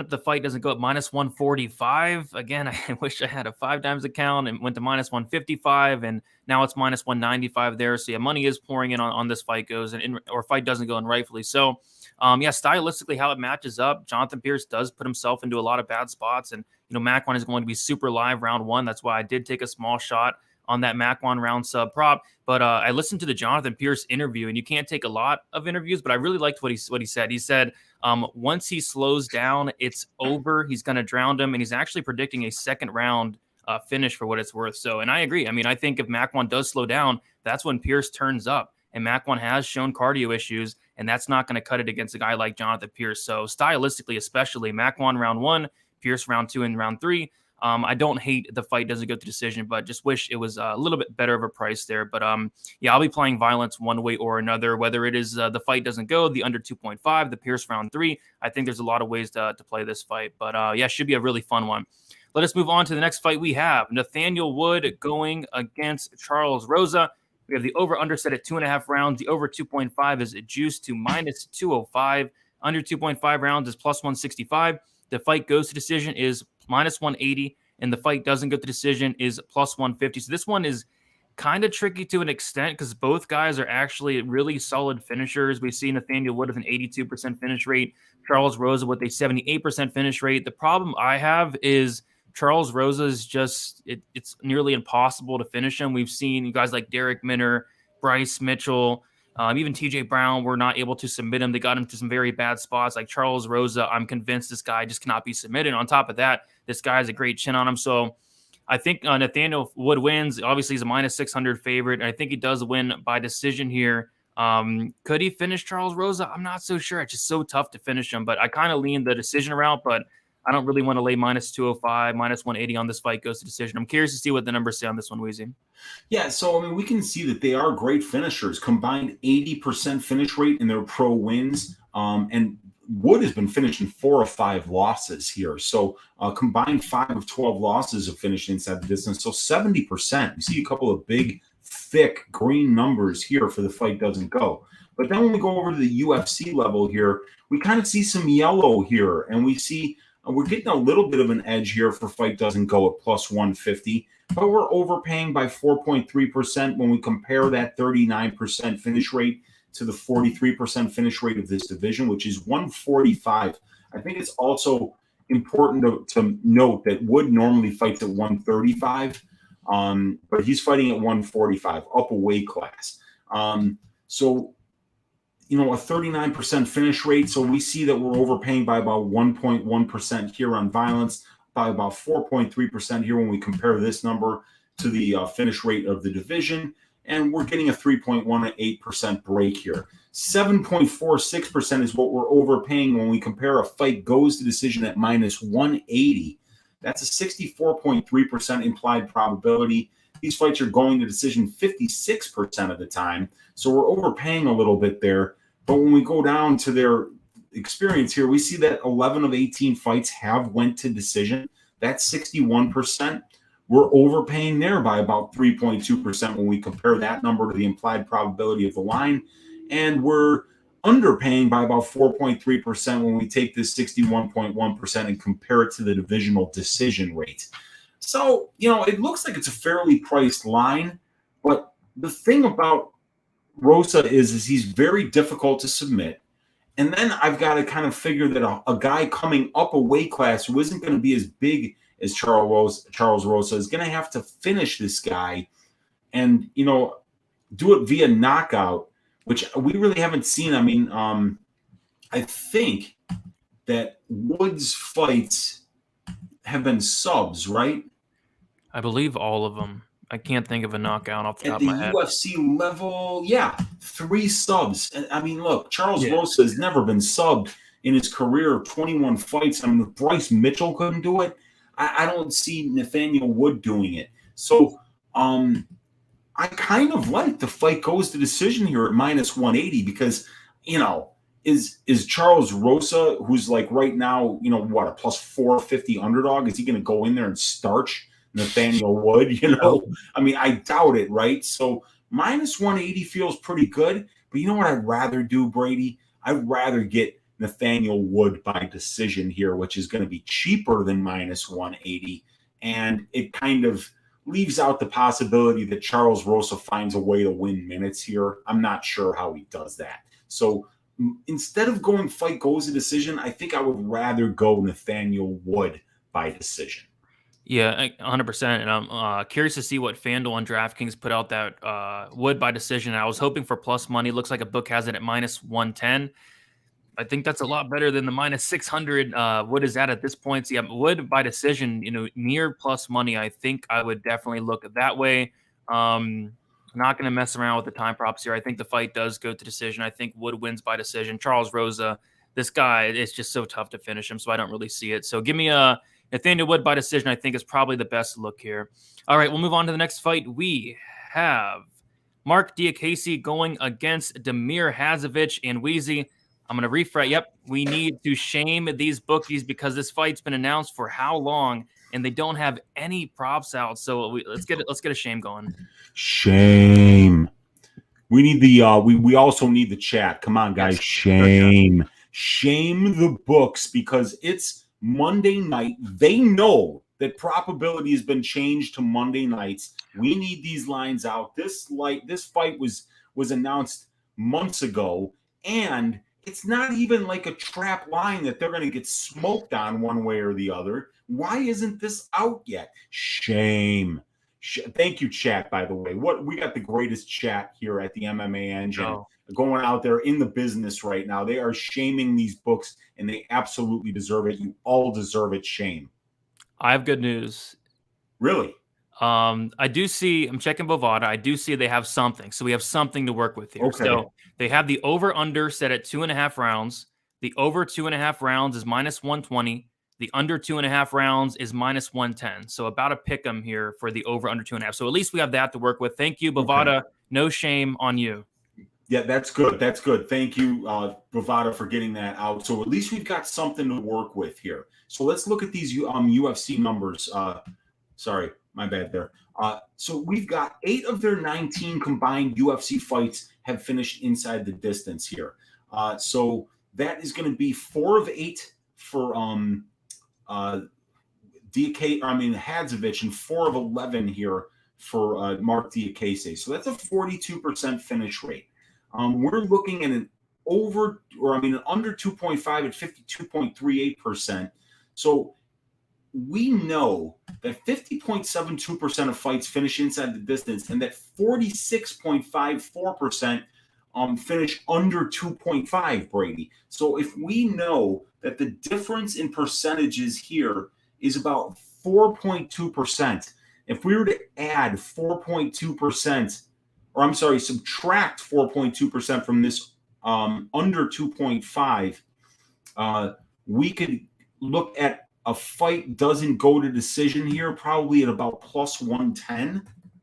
if the fight doesn't go up minus 145. Again, I wish I had a 5 times account and went to minus 155, and now it's minus 195 there. So yeah, money is pouring in on this fight goes, or fight doesn't go, and rightfully so. Yeah, stylistically, how it matches up, Jonathan Pearce does put himself into a lot of bad spots, and Makwan is going to be super live round 1. That's why I did take a small shot on that Makwan round sub prop. But I listened to the Jonathan Pearce interview, and you can't take a lot of interviews, but I really liked what he said. He said once he slows down, it's over. He's going to drown him, and he's actually predicting a second round finish for what it's worth. So, and I agree. I mean, I think if Makwan does slow down, that's when Pearce turns up. And Makwan has shown cardio issues, and that's not going to cut it against a guy like Jonathan Pearce. So stylistically, especially Makwan round 1, Pearce round 2, and round 3. I don't hate the fight doesn't go to decision, but just wish it was a little bit better of a price there. But yeah, I'll be playing violence one way or another, whether it is the fight doesn't go, the under 2.5, the Pearce round 3. I think there's a lot of ways to play this fight. But yeah, should be a really fun one. Let us move on to the next fight we have. Nathaniel Wood going against Charles Rosa. We have the over-under set at 2.5 rounds. The over 2.5 is juiced to minus 205. Under 2.5 rounds is plus 165. The fight goes to decision is minus 180, and the fight doesn't go to decision is plus 150. So this one is kind of tricky to an extent because both guys are actually really solid finishers. We see Nathaniel Wood with an 82% finish rate, Charles Rosa with a 78% finish rate. The problem I have is Charles Rosa is just, it's nearly impossible to finish him. We've seen guys like Derek Minner, Bryce Mitchell, even TJ Brown were not able to submit him. They got him to some very bad spots. Like Charles Rosa, I'm convinced this guy just cannot be submitted. On top of that, this guy has a great chin on him. So I think Nathaniel Wood wins. Obviously, he's a minus 600 favorite. And I think he does win by decision here. Could he finish Charles Rosa? I'm not so sure. It's just so tough to finish him. But I kind of lean the decision route, but I don't really want to lay minus 205, minus 180 on this fight goes to decision. I'm curious to see what the numbers say on this one, Weezy. Yeah, so I mean, we can see that they are great finishers. Combined 80% finish rate in their pro wins, and Wood has been finishing 4 of 5 losses here. So combined 5 of 12 losses have finished inside the distance. So 70%. We see a couple of big, thick green numbers here for the fight doesn't go. But then when we go over to the UFC level here, we kind of see some yellow here, and we see we're getting a little bit of an edge here for fight doesn't go at plus 150, but we're overpaying by 4.3% when we compare that 39% finish rate to the 43% finish rate of this division, which is 145. I think it's also important to note that Wood normally fights at 135, but he's fighting at 145, up a weight class. So a 39% finish rate. So we see that we're overpaying by about 1.1% here on violence, by about 4.3% here when we compare this number to the finish rate of the division. And we're getting a 3.18% break here. 7.46% is what we're overpaying when we compare a fight goes to decision at minus 180 That's a 64.3% implied probability. These fights are going to decision 56% of the time. So we're overpaying a little bit there. But when we go down to their experience here, we see that 11 of 18 fights have went to decision. That's 61%. We're overpaying there by about 3.2% when we compare that number to the implied probability of the line. And we're underpaying by about 4.3% when we take this 61.1% and compare it to the divisional decision rate. So, it looks like it's a fairly priced line, but the thing about Rosa is he's very difficult to submit. And then I've got to kind of figure that a guy coming up a weight class who isn't going to be as big as Charles Rosa is going to have to finish this guy and, do it via knockout, which we really haven't seen. I mean, I think that Wood's fights have been subs, right? I believe all of them. I can't think of a knockout off the top At of my the head. UFC level, 3 subs. And I mean, look, Charles Rosa has never been subbed in his career, 21 fights. I mean, if Bryce Mitchell couldn't do it, I don't see Nathaniel Wood doing it. So I kind of like the fight goes to decision here at minus 180 because, is Charles Rosa, who's like right now, what, a plus 450 underdog? Is he going to go in there and starch Nathaniel Wood? I mean, I doubt it, right? So minus 180 feels pretty good. But you know what I'd rather do, Brady? I'd rather get Nathaniel Wood by decision here, which is going to be cheaper than minus 180. And it kind of leaves out the possibility that Charles Rosa finds a way to win minutes here. I'm not sure how he does that. So instead of going fight goes to decision, I think I would rather go Nathaniel Wood by decision. Yeah, 100%. And I'm curious to see what FanDuel and DraftKings put out that Wood by decision. I was hoping for plus money. Looks like a book has it at minus 110. I think that's a lot better than the minus 600 Wood is at this point. So yeah, Wood by decision, near plus money. I think I would definitely look at that way. Not going to mess around with the time props here. I think the fight does go to decision. I think Wood wins by decision. Charles Rosa, this guy, it's just so tough to finish him, so I don't really see it. So give me a Nathaniel Wood by decision, I think, is probably the best look here. All right, we'll move on to the next fight. We have Marc Diakiese going against Damir Hadžović and Weezy. I'm going to refresh. Yep, we need to shame these bookies because this fight's been announced for how long, and they don't have any props out. So let's get a shame going. Shame. We need the we also need the chat. Come on, guys. Yes. Shame. Shame the books because it's Monday night. They know that probability has been changed to Monday nights. We need these lines out. This fight was announced months ago, and it's not even like a trap line that they're going to get smoked on one way or the other. Why isn't this out yet? Shame. Thank you, chat, by the way. We got the greatest chat here at the MMA Engine. Going out there in the business right now. They are shaming these books, and they absolutely deserve it. You all deserve it. Shame. I have good news. Really? I do see, I'm checking Bovada. I do see they have something. So we have something to work with here. Okay. So they have the over-under set at 2.5 rounds. The over 2.5 rounds is minus 120. The under 2.5 rounds is minus 110. So about a pick 'em here for the over under 2.5. So at least we have that to work with. Thank you, Bovada. Okay. No shame on you. Yeah, that's good. That's good. Thank you, Bovada, for getting that out. So at least we've got something to work with here. So let's look at these UFC numbers. Sorry, my bad there. So we've got 8 of their 19 combined UFC fights have finished inside the distance here. So that is going to be 4 of 8 for Hadžović and 4 of 11 here for Marc Diakiese. So that's a 42% finish rate. We're looking at an under 2.5 at 52.38%. So we know that 50.72% of fights finish inside the distance and that 46.54% finish under 2.5, Brady. So if we know that the difference in percentages here is about 4.2%, if we were to add 4.2%, or I'm sorry, subtract 4.2% from this under 2.5, we could look at a fight doesn't go to decision here, probably at about plus 110.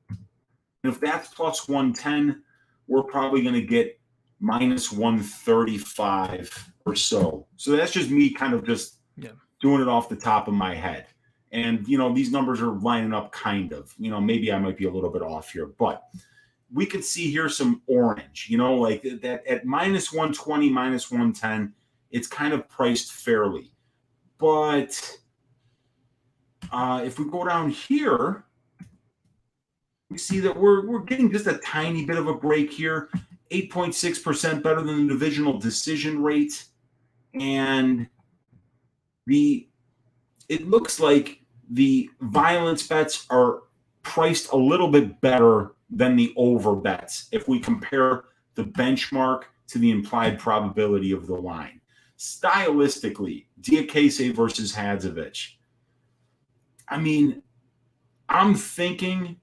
And if that's plus 110, we're probably going to get minus 135 or so. So that's just me kind of just doing it off the top of my head. And, these numbers are lining up kind of. Maybe I might be a little bit off here, but we could see here some orange, like that at minus 120, minus 110, it's kind of priced fairly. But if we go down here, we see that we're getting just a tiny bit of a break here, 8.6% better than the divisional decision rate. And it looks like the violence bets are priced a little bit better than the over bets if we compare the benchmark to the implied probability of the line. Stylistically, Diakiese versus Hadžović. I mean, I'm thinking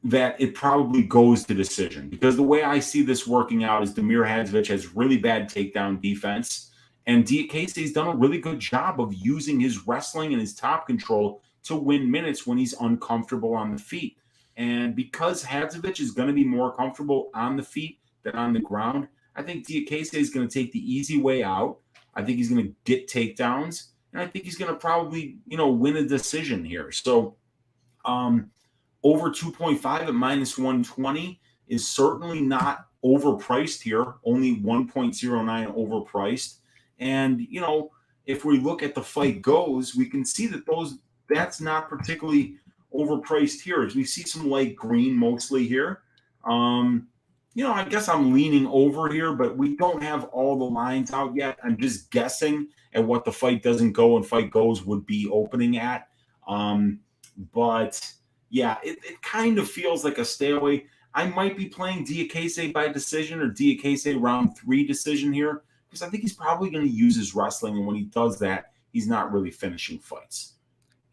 that it probably goes to decision because the way I see this working out is Damir Hadžović has really bad takedown defense. And Diakiese has done a really good job of using his wrestling and his top control to win minutes when he's uncomfortable on the feet. And because Hadžović is going to be more comfortable on the feet than on the ground, I think Diakiese is going to take the easy way out. I think he's going to get takedowns. And I think he's going to probably, win a decision here. So over 2.5 at minus 120 is certainly not overpriced here, only 1.09 overpriced. And, if we look at the fight goes, we can see that that's not particularly overpriced here. As we see some light green mostly here. I guess I'm leaning over here, but we don't have all the lines out yet. I'm just guessing at what the fight doesn't go and fight goes would be opening at. But yeah, it kind of feels like a stay away. I might be playing Diakiese by decision or Diakiese round 3 decision here, because I think he's probably going to use his wrestling, and when he does that, he's not really finishing fights.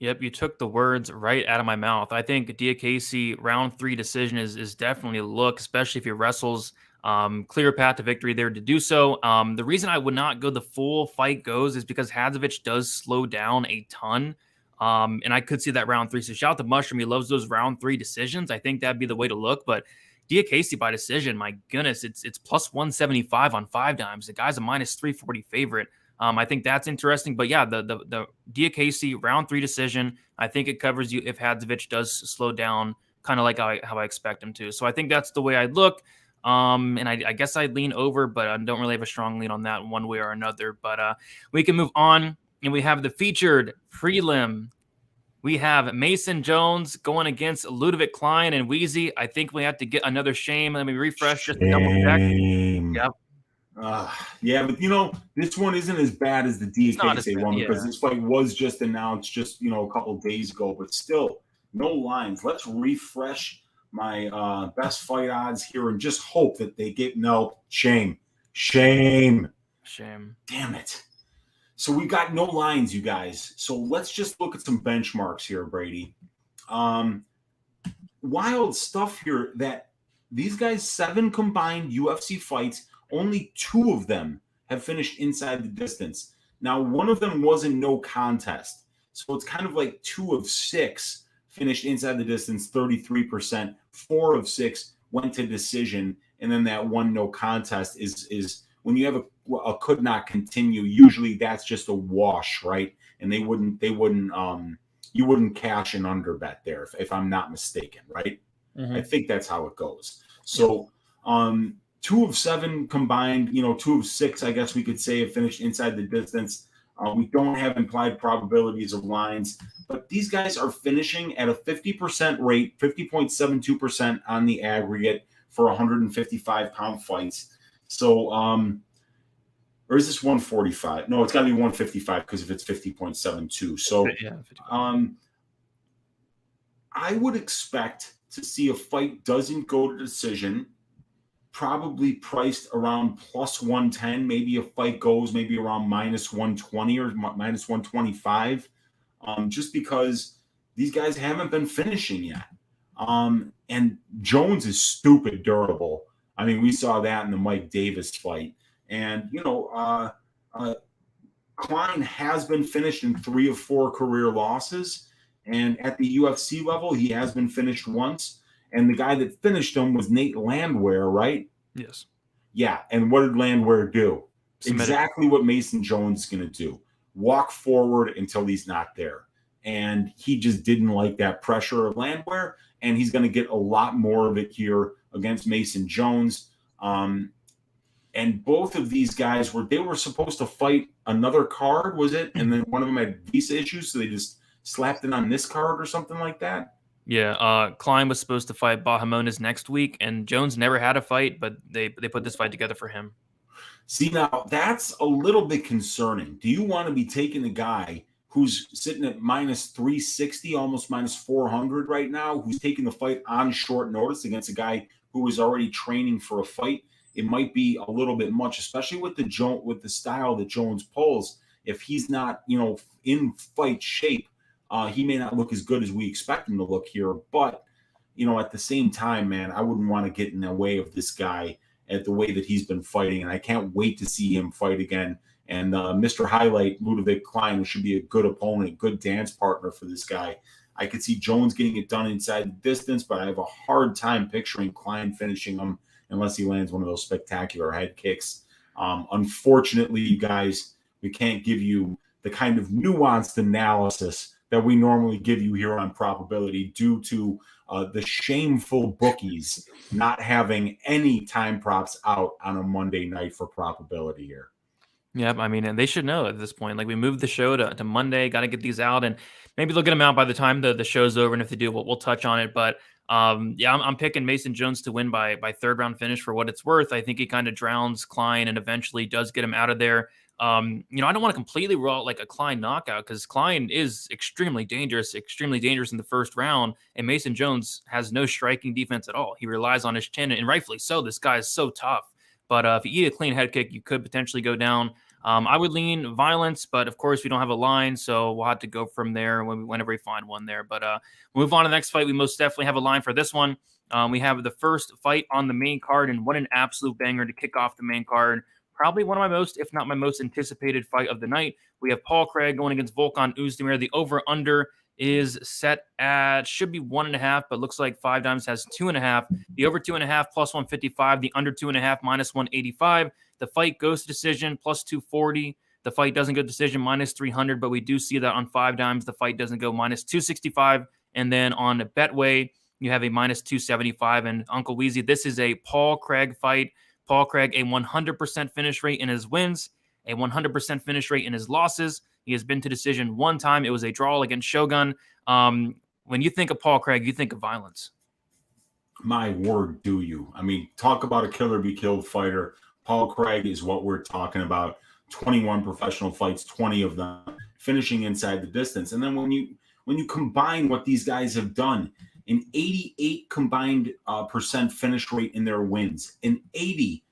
Yep, you took the words right out of my mouth. I think Diakiese round 3 decision is definitely a look, especially if he wrestles clear path to victory there to do so. The reason I would not go the full fight goes is because Hadžović does slow down a ton. And I could see that round 3. So shout out to Mushroom. He loves those round 3 decisions. I think that'd be the way to look. But Diakiese by decision, my goodness, it's plus 175 on 5 dimes. The guy's a minus 340 favorite. I think that's interesting. But yeah, the Diakiese round 3 decision, I think it covers you if Hadžović does slow down, kind of like how I expect him to. So I think that's the way I'd look. And I guess I'd lean over, but I don't really have a strong lean on that one way or another. But we can move on. And we have the featured prelim. We have Mason Jones going against Ludovic Klein and Weezy. I think we have to get another shame. Let me refresh just to double check. Yep. Yeah, but this one isn't as bad as the Diakiese one because this fight was just announced just a couple days ago, but still no lines. Let's refresh my best fight odds here and just hope that they get shame. Damn it. So we got no lines, you guys. So let's just look at some benchmarks here, Brady. Wild stuff here that these guys, 7 combined UFC fights, only 2 of them have finished inside the distance. Now, one of them was in no contest. So it's kind of like 2 of 6 finished inside the distance, 33%. 4 of 6 went to decision. And then that one no contest is when you have a could not continue, usually that's just a wash, right? And you wouldn't cash an under bet there if I'm not mistaken, right? Mm-hmm. I think that's how it goes. So 2 of 7 combined, 2 of 6, I guess we could say, have finished inside the distance. We don't have implied probabilities of lines, but these guys are finishing at a 50% rate, 50.72% on the aggregate for 155-pound fights. So, or is this 145? No, it's got to be 155 because if it's 50.72. So, I would expect to see a fight doesn't go to decision, probably priced around plus 110. Maybe a fight goes maybe around minus 120 or minus 125, just because these guys haven't been finishing yet. And Jones is stupid durable. I mean, we saw that in the Mike Davis fight. And, Klein has been finished in 3 of 4 career losses. And at the UFC level, he has been finished once. And the guy that finished him was Nate Landwehr, right? Yes. Yeah. And what did Landwehr do? Submitted. Exactly what Mason Jones is going to do. Walk forward until he's not there. And he just didn't like that pressure of Landwehr. And he's going to get a lot more of it here against Mason Jones. And both of these guys were supposed to fight another card, was it? And then one of them had visa issues, so they just slapped it on this card or something like that. Yeah, Klein was supposed to fight Bahamones next week, and Jones never had a fight, but they put this fight together for him. See, now that's a little bit concerning. Do you want to be taking a guy who's sitting at minus 360, almost minus 400 right now, who's taking the fight on short notice against a guy who was already training for a fight? It might be a little bit much, especially with the style that Jones pulls. If he's not, in fight shape, he may not look as good as we expect him to look here. But, at the same time, man, I wouldn't want to get in the way of this guy at the way that he's been fighting. And I can't wait to see him fight again. And Mr. Highlight, Ludovic Klein, should be a good opponent, a good dance partner for this guy. I could see Jones getting it done inside the distance, but I have a hard time picturing Klein finishing him unless he lands one of those spectacular head kicks. Unfortunately, you guys, we can't give you the kind of nuanced analysis that we normally give you here on Probability due to the shameful bookies not having any time props out on a Monday night for Probability here. Yeah, I mean, and they should know at this point. Like, we moved the show to Monday, got to get these out, and maybe they'll get them out by the time the show's over. And if they do, we'll touch on it. But yeah, I'm picking Mason Jones to win by third round finish for what it's worth. I think he kind of drowns Klein and eventually does get him out of there. I don't want to completely rule out like a Klein knockout because Klein is extremely dangerous in the first round. And Mason Jones has no striking defense at all. He relies on his chin, and rightfully so. This guy is so tough. But if you eat a clean head kick, you could potentially go down. I would lean violence, but of course we don't have a line, so we'll have to go from there whenever we find one there. But we'll move on to the next fight. We most definitely have a line for this one. We have the first fight on the main card, and what an absolute banger to kick off the main card. Probably one of my most, if not my most anticipated fight of the night. We have Paul Craig going against Volkan Oezdemir. The over-under is set at, should be 1.5, but looks like 5 Dimes has 2.5. The over 2.5 plus 155. The under 2.5 minus 185. The fight goes to decision plus 240. The fight doesn't go to decision minus 300, but we do see that on 5 Dimes, the fight doesn't go minus 265. And then on Betway, you have a minus 275. And Uncle Weezy, this is a Paul Craig fight. Paul Craig, a 100% finish rate in his wins, a 100% finish rate in his losses. He has been to decision one time. It was a draw against Shogun. When you think of Paul Craig, you think of violence. My word, do you? I mean, talk about a killer be killed fighter. Paul Craig is what we're talking about. 21 professional fights, 20 of them finishing inside the distance. And then when you combine what these guys have done, an 88 combined percent finish rate in their wins, an 80%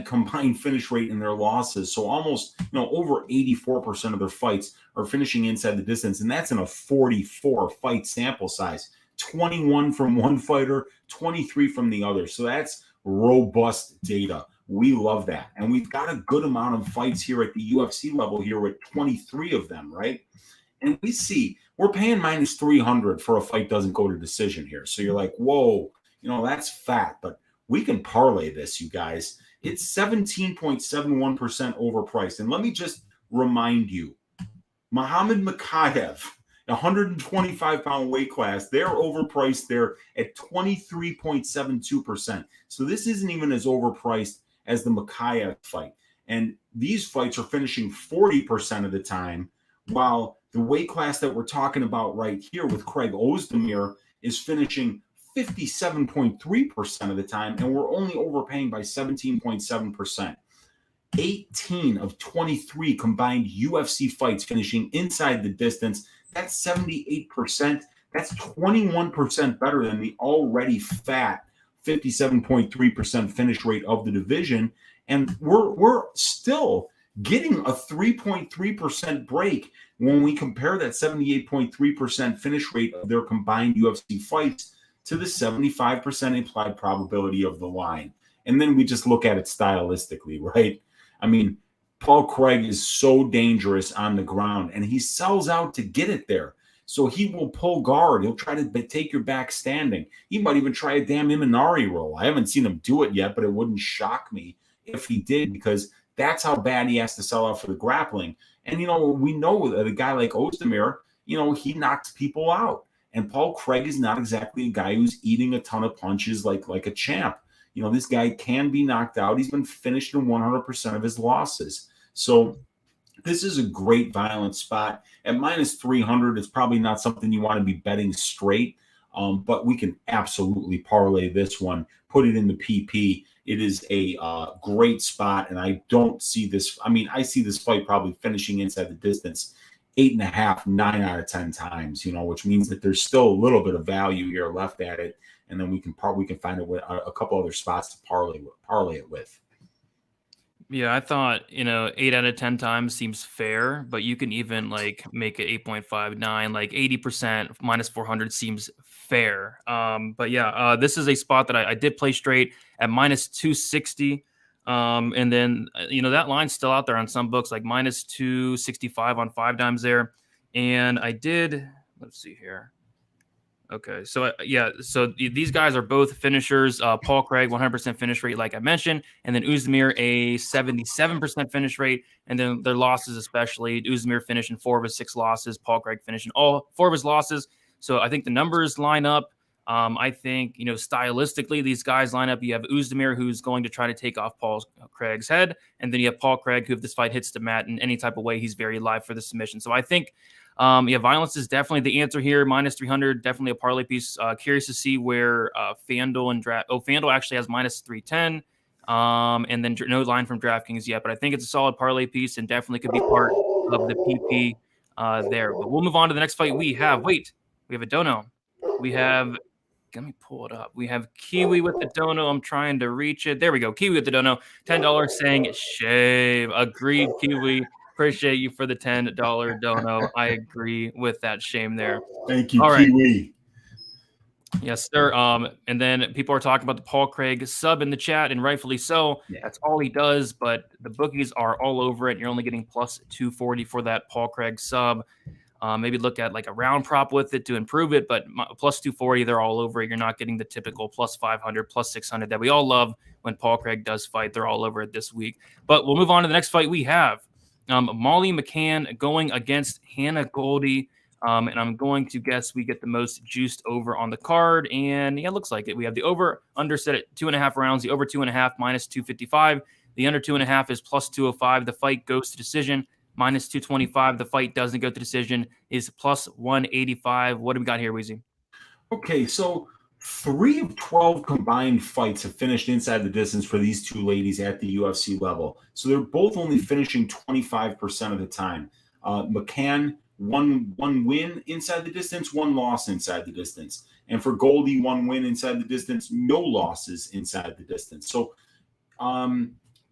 combined finish rate in their losses. So almost, over 84% of their fights are finishing inside the distance. And that's in a 44 fight sample size, 21 from one fighter, 23 from the other. So that's robust data. We love that. And we've got a good amount of fights here at the UFC level here with 23 of them, right? And we see we're paying minus 300 for a fight doesn't go to decision here. So you're like, whoa, that's fat. But we can parlay this, you guys. It's 17.71% overpriced. And let me just remind you, Muhammad Mokaev, 125-pound weight class, they're overpriced there at 23.72%. So this isn't even as overpriced as the Mokaev fight. And these fights are finishing 40% of the time, while the weight class that we're talking about right here with Craig Oezdemir is finishing 57.3% of the time, and we're only overpaying by 17.7%. 18 of 23 combined UFC fights finishing inside the distance. That's 78%. That's 21% better than the already fat 57.3% finish rate of the division. And we're still getting a 3.3% break when we compare that 78.3% finish rate of their combined UFC fights to the 75% implied probability of the line. And then we just look at it stylistically, right? I mean, Paul Craig is so dangerous on the ground, and he sells out to get it there. So he will pull guard. He'll try to take your back standing. He might even try a damn Imanari roll. I haven't seen him do it yet, but it wouldn't shock me if he did, because that's how bad he has to sell out for the grappling. And, we know that a guy like Oezdemir, he knocks people out. And Paul Craig is not exactly a guy who's eating a ton of punches like a champ. This guy can be knocked out. He's been finished in 100% of his losses. So this is a great violent spot. At minus 300, it's probably not something you want to be betting straight, but we can absolutely parlay this one, put it in the PP. It is a great spot, and I don't see this. I mean, I see this fight probably finishing inside the distance 8.5, 9 out of 10 times, which means that there's still a little bit of value here left at it, and then we can find a couple other spots to parlay it with. Yeah, I thought, 8 out of 10 times seems fair, but you can even make it 8.59, like 80% minus 400 seems fair. But yeah, this is a spot that I did play straight at minus 260. And then, that line's still out there on some books, like minus 265 on 5 dimes there. And I did, let's see here. Okay, so so these guys are both finishers. Paul Craig, 100% finish rate, like I mentioned, and then Oezdemir, a 77% finish rate, and then their losses especially. Oezdemir finishing 4 of his 6 losses, Paul Craig finishing all 4 of his losses. So I think the numbers line up. I think, stylistically, these guys line up. You have Oezdemir, who's going to try to take off Paul Craig's head, and then you have Paul Craig, who, if this fight hits the mat in any type of way, he's very live for the submission. So I think violence is definitely the answer here. Minus 300, definitely a parlay piece. Curious to see where FanDuel and FanDuel actually has minus 310, and then no line from DraftKings yet. But I think it's a solid parlay piece and definitely could be part of the PP there. But we'll move on to the next fight. We have a dono. Let me pull it up. We have Kiwi with the dono. I'm trying to reach it. There we go. Kiwi with the dono. $10 saying shave. Agreed, Kiwi. Appreciate you for the $10 dono. I agree with that shame there. Thank you, all Kiwi. Right. Yes, sir. And then people are talking about the Paul Craig sub in the chat, and rightfully so. Yeah. That's all he does, but the bookies are all over it. You're only getting plus 240 for that Paul Craig sub. Maybe look at like a round prop with it to improve it, but plus 240, they're all over it. You're not getting the typical plus 500, plus 600 that we all love when Paul Craig does fight. They're all over it this week. But we'll move on to the next fight we have. Molly McCann going against Hannah Goldy. And I'm going to guess we get the most juiced over on the card. And yeah, it looks like it. We have the over under set at 2.5 rounds, the over 2.5 minus 255. The under 2.5 is plus 205. The fight goes to decision. Minus 225. The fight doesn't go to decision, is plus 185. What do we got here, Weezy? Okay, so 3 of 12 combined fights have finished inside the distance for these two ladies at the UFC level. So they're both only finishing 25% of the time. McCann, one win inside the distance, 1 loss inside the distance. And for Goldy, 1 win inside the distance, no losses inside the distance. So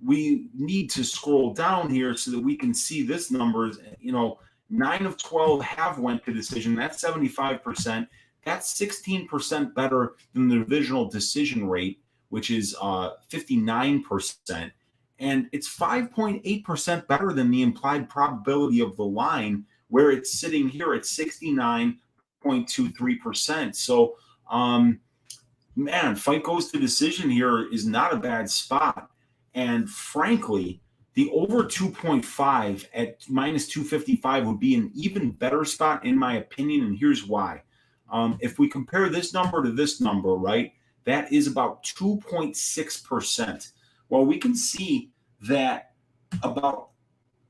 we need to scroll down here so that we can see this numbers. 9 of 12 have went to decision. That's 75%. That's 16% better than the divisional decision rate, which is 59%. And it's 5.8% better than the implied probability of the line, where it's sitting here at 69.23%. So, fight goes to decision here is not a bad spot. And frankly, the over 2.5 at minus 255 would be an even better spot, in my opinion. And here's why. If we compare this number to this number, right, that is about 2.6%. Well, we can see that about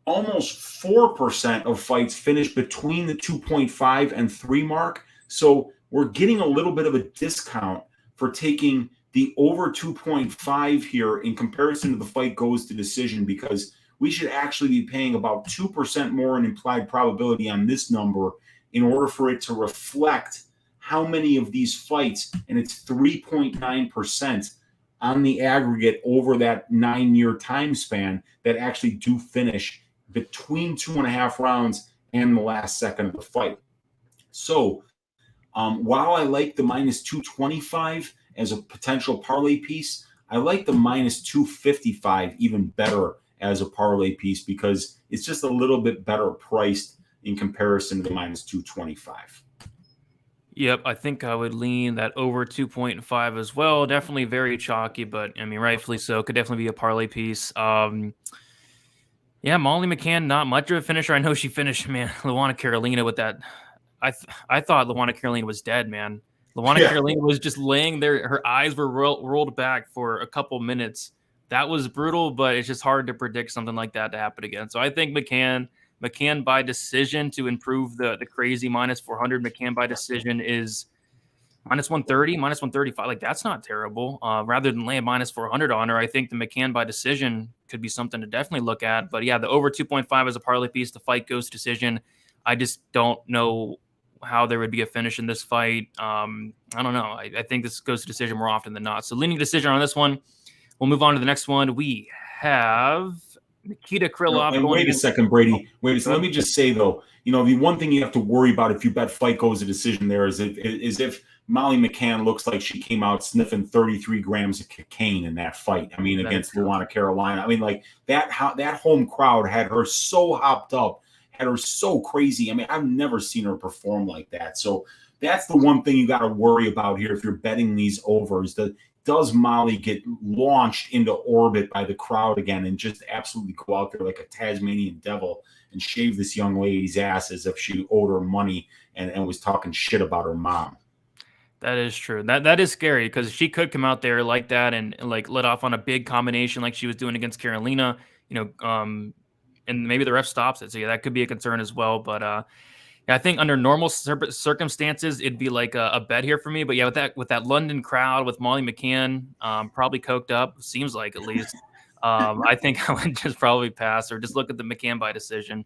almost 4% of fights finish between the 2.5 and 3 mark. So we're getting a little bit of a discount for taking the over 2.5 here in comparison to the fight goes to decision, because we should actually be paying about 2% more in implied probability on this number in order for it to reflect how many of these fights, and it's 3.9% on the aggregate over that 9-year time span, that actually do finish between 2.5 rounds and the last second of the fight. So while I like the minus 225 as a potential parlay piece, I like the minus 255 even better as a parlay piece because it's just a little bit better priced in comparison to the minus 225. Yep, I think I would lean that over 2.5 as well. Definitely very chalky, but I mean, rightfully so. Could definitely be a parlay piece. Yeah, Molly McCann, not much of a finisher. I know she finished, man, Luana Carolina with that. I thought Luana Carolina was dead, man. Luana Carolina was just laying there. Her eyes were rolled back for a couple minutes. That was brutal, but it's just hard to predict something like that to happen again. So I think McCann by decision to improve the crazy minus 400. McCann by decision is minus 130, minus 135. Like, that's not terrible. Rather than laying minus 400 on her, I think the McCann by decision could be something to definitely look at. But yeah, the over 2.5 as a parlay piece. The fight goes to decision. I just don't know how there would be a finish in this fight. I don't know. I think this goes to decision more often than not. So leaning decision on this one. We'll move on to the next one. We have Nikita Krylov. And wait a second, Brady. Let me just say, though, the one thing you have to worry about if you bet fight goes to decision there is if Molly McCann looks like she came out sniffing 33 grams of cocaine in that fight. I mean, against Luana Carolina. I mean, like that home crowd had her so hopped up, had her so crazy. I mean, I've never seen her perform like that. So that's the one thing you got to worry about here if you're betting these overs. Does Molly get launched into orbit by the crowd again and just absolutely go out there like a Tasmanian devil and shave this young lady's ass as if she owed her money and was talking shit about her mom? That is true. That is scary because she could come out there like that and like let off on a big combination like she was doing against Carolina, and maybe the ref stops it. So yeah, that could be a concern as well. But yeah, I think under normal circumstances, it'd be like a bet here for me. But yeah, with that London crowd, with Molly McCann, probably coked up, seems like at least. I think I would just probably pass or just look at the McCann by decision.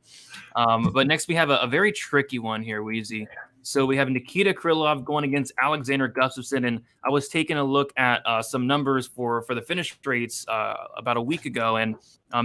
But next we have a very tricky one here, Weezy. So we have Nikita Krylov going against Alexander Gustafsson, and I was taking a look at some numbers for the finish rates about a week ago, and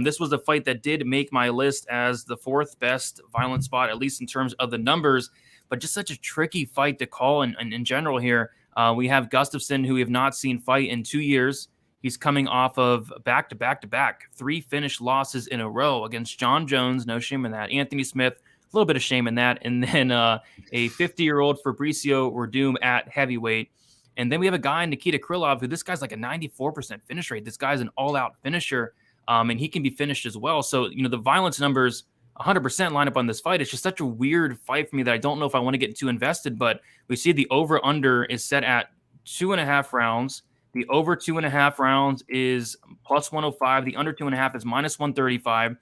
this was a fight that did make my list as the fourth best violent spot, at least in terms of the numbers, but just such a tricky fight to call in general here. We have Gustafsson, who we have not seen fight in 2 years. He's coming off of back-to-back 3 finish losses in a row against John Jones, no shame in that, Anthony Smith, a little bit of shame in that, and then a 50-year-old Fabricio Werdum at heavyweight. And then we have a guy, Nikita Krylov, who this guy's like a 94% finish rate. This guy's an all-out finisher, and he can be finished as well. So, the violence numbers 100% line up on this fight. It's just such a weird fight for me that I don't know if I want to get too invested, but we see the over-under is set at 2.5 rounds. The over 2.5 rounds is plus 105. The under 2.5 is minus 135.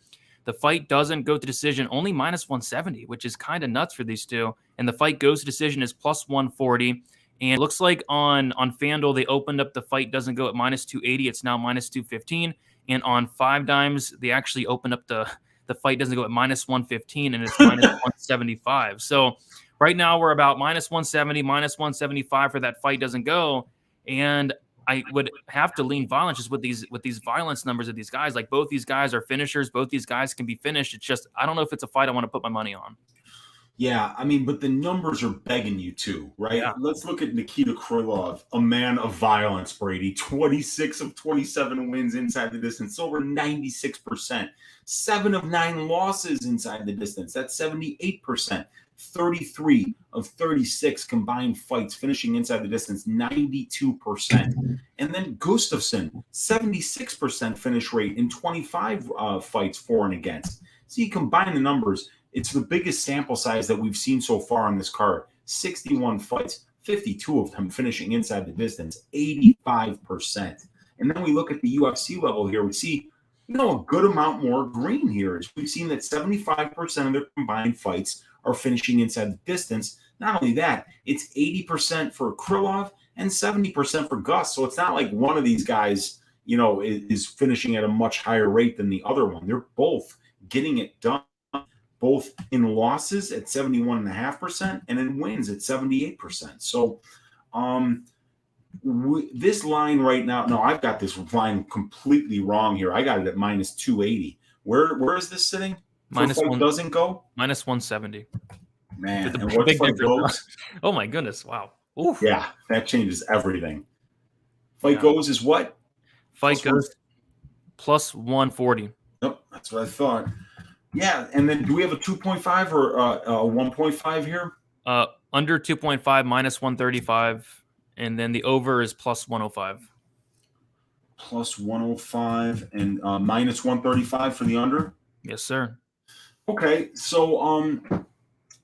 The fight doesn't go to decision, only minus 170, which is kind of nuts for these two. And the fight goes to decision is plus 140. And it looks like on FanDuel, they opened up the fight doesn't go at minus 280. It's now minus 215. And on 5Dimes, they actually opened up the fight doesn't go at minus 115, and it's minus 175. So right now we're about minus 170, minus 175 for that fight doesn't go. And I would have to lean violence just with these violence numbers of these guys. Like, both these guys are finishers. Both these guys can be finished. It's just, I don't know if it's a fight I want to put my money on. Yeah, I mean, but the numbers are begging you to, right? Yeah. Let's look at Nikita Krylov, a man of violence, Brady. 26 of 27 wins inside the distance, over 96%. 7 of 9 losses inside the distance, that's 78%. 33 of 36 combined fights finishing inside the distance, 92%. And then Gustafsson, 76% finish rate in 25 fights for and against. So you combine the numbers, it's the biggest sample size that we've seen so far on this card. 61 fights, 52 of them finishing inside the distance, 85%. And then we look at the UFC level here, we see a good amount more green here. We've seen that 75% of their combined fights are finishing inside the distance. Not only that, it's 80% for Krylov and 70% for Gus. So it's not like one of these guys, is finishing at a much higher rate than the other one. They're both getting it done, both in losses at 71.5% and in wins at 78%. So this line right now, no, I've got this line completely wrong here. I got it at minus 280. Where is this sitting? Minus fight one doesn't go? Minus 170. Man, and what fight goes? Oh my goodness! Wow. Oof. Yeah, that changes everything. Fight goes is what? Fight goes plus 140. Nope. That's what I thought. Yeah, and then do we have a 2.5 or a 1.5 here? Under 2.5 minus 135, and then the over is plus 105. Plus 105 and minus 135 for the under. Yes, sir. Okay, so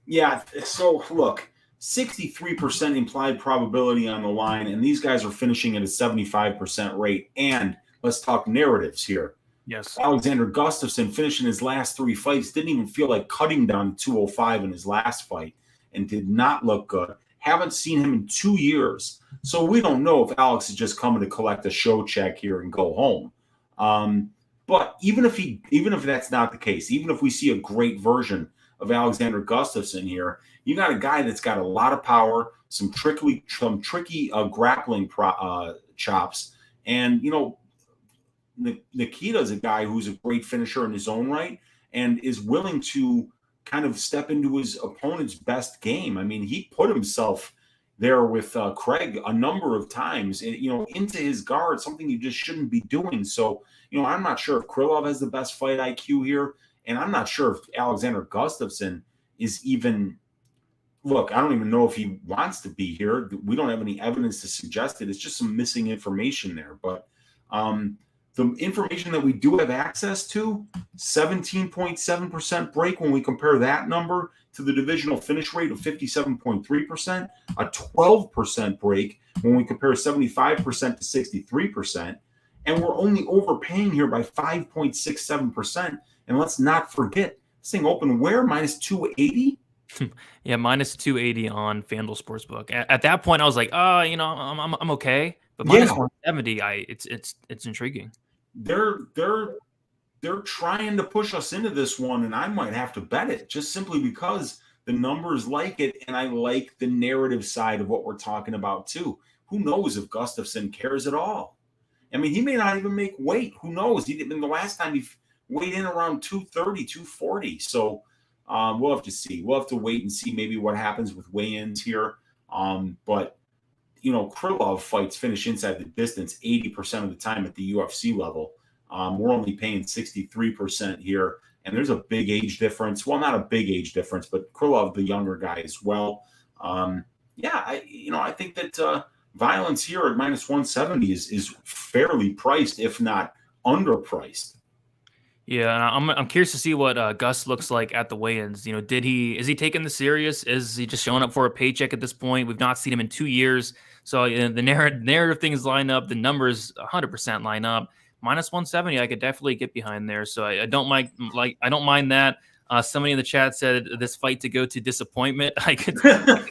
yeah, so look, 63% implied probability on the line, and these guys are finishing at a 75% rate. And let's talk narratives here. Yes. Alexander Gustafsson finishing his last 3 fights, didn't even feel like cutting down 205 in his last fight and did not look good. Haven't seen him in 2 years. So we don't know if Alex is just coming to collect a show check here and go home. But even if that's not the case, even if we see a great version of Alexander Gustafsson here, you got a guy that's got a lot of power, some tricky grappling chops, and Nikita is a guy who's a great finisher in his own right and is willing to kind of step into his opponent's best game. I mean, he put himself there with Craig a number of times, into his guard, something you just shouldn't be doing. So, I'm not sure if Krylov has the best fight IQ here, and I'm not sure if Alexander Gustafsson is even – look, I don't even know if he wants to be here. We don't have any evidence to suggest it. It's just some missing information there. But the information that we do have access to, 17.7% break when we compare that number to the divisional finish rate of 57.3%, a 12% break when we compare 75% to 63%, and we're only overpaying here by 5.67%. And let's not forget, this thing opened where? Minus 280? Yeah, minus 280 on FanDuel Sportsbook. At that point, I was like, I'm okay. But minus 170, it's intriguing. They're trying to push us into this one, and I might have to bet it just simply because the numbers like it, and I like the narrative side of what we're talking about too. Who knows if Gustafsson cares at all? I mean, he may not even make weight. Who knows? The last time he weighed in around 230, 240. So we'll have to see. We'll have to wait and see maybe what happens with weigh-ins here. But Krylov fights finish inside the distance 80% of the time at the UFC level. We're only paying 63% here, and there's a big age difference. Well, not a big age difference, but Krylov, the younger guy as well. I think that violence here at minus 170 is fairly priced, if not underpriced. Yeah, I'm curious to see what Gus looks like at the weigh-ins. Is he taking this serious? Is he just showing up for a paycheck at this point? We've not seen him in 2 years, so the narrative things line up, the numbers 100% line up. Minus 170, I could definitely get behind there. So I don't mind that. Somebody in the chat said this fight to go to disappointment. I could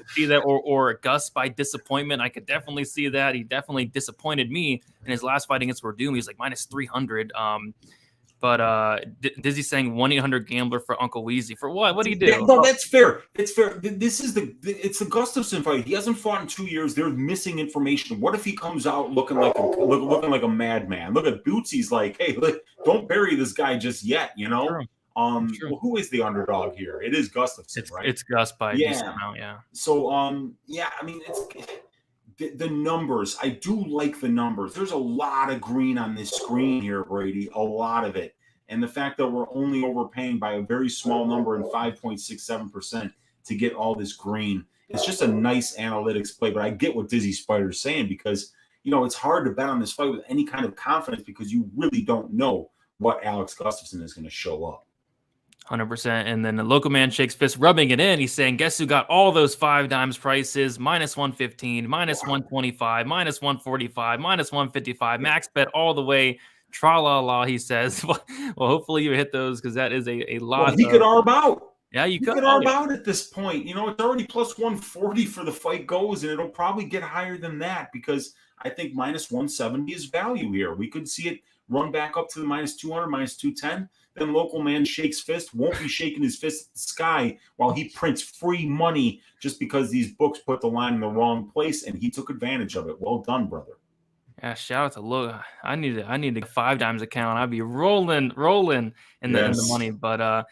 see that, or Gus by disappointment. I could definitely see that. He definitely disappointed me in his last fight against Werdum. He was like minus 300. But Dizzy's saying 1-800-GAMBLER for Uncle Weezy. For what? What do you do? Yeah, no, that's fair. It's fair. It's the Gustafsson fight. He hasn't fought in 2 years. They're missing information. What if he comes out looking like a madman? Look at Bootsy's like, hey, don't bury this guy just yet. True. Well, who is the underdog here? It is Gustafsson, right? It's Gus by a decent amount, yeah. So I mean, it's the numbers. I do like the numbers. There's a lot of green on this screen here, Brady. A lot of it. And the fact that we're only overpaying by a very small number in 5.67% to get all this green. It's just a nice analytics play. But I get what Dizzy Spider's saying because, it's hard to bet on this fight with any kind of confidence because you really don't know what Alex Gustafsson is going to show up. 100%. And then the local man shakes fist, rubbing it in. He's saying, guess who got all those 5 dimes prices? Minus 115, minus 125, minus 145, minus 155. Max bet all the way. Tra-la-la, he says. Well, hopefully you hit those because that is a lot. Well, he could arb out. Yeah, you could arb out at this point. It's already plus 140 for the fight goes, and it'll probably get higher than that because I think minus 170 is value here. We could see it run back up to the minus 200, minus 210. Then local man shakes fist, won't be shaking his fist at the sky while he prints free money just because these books put the line in the wrong place, and he took advantage of it. Well done, brother. Yeah, shout out to Look. I need a 5 dimes account. I'd be rolling in the money. But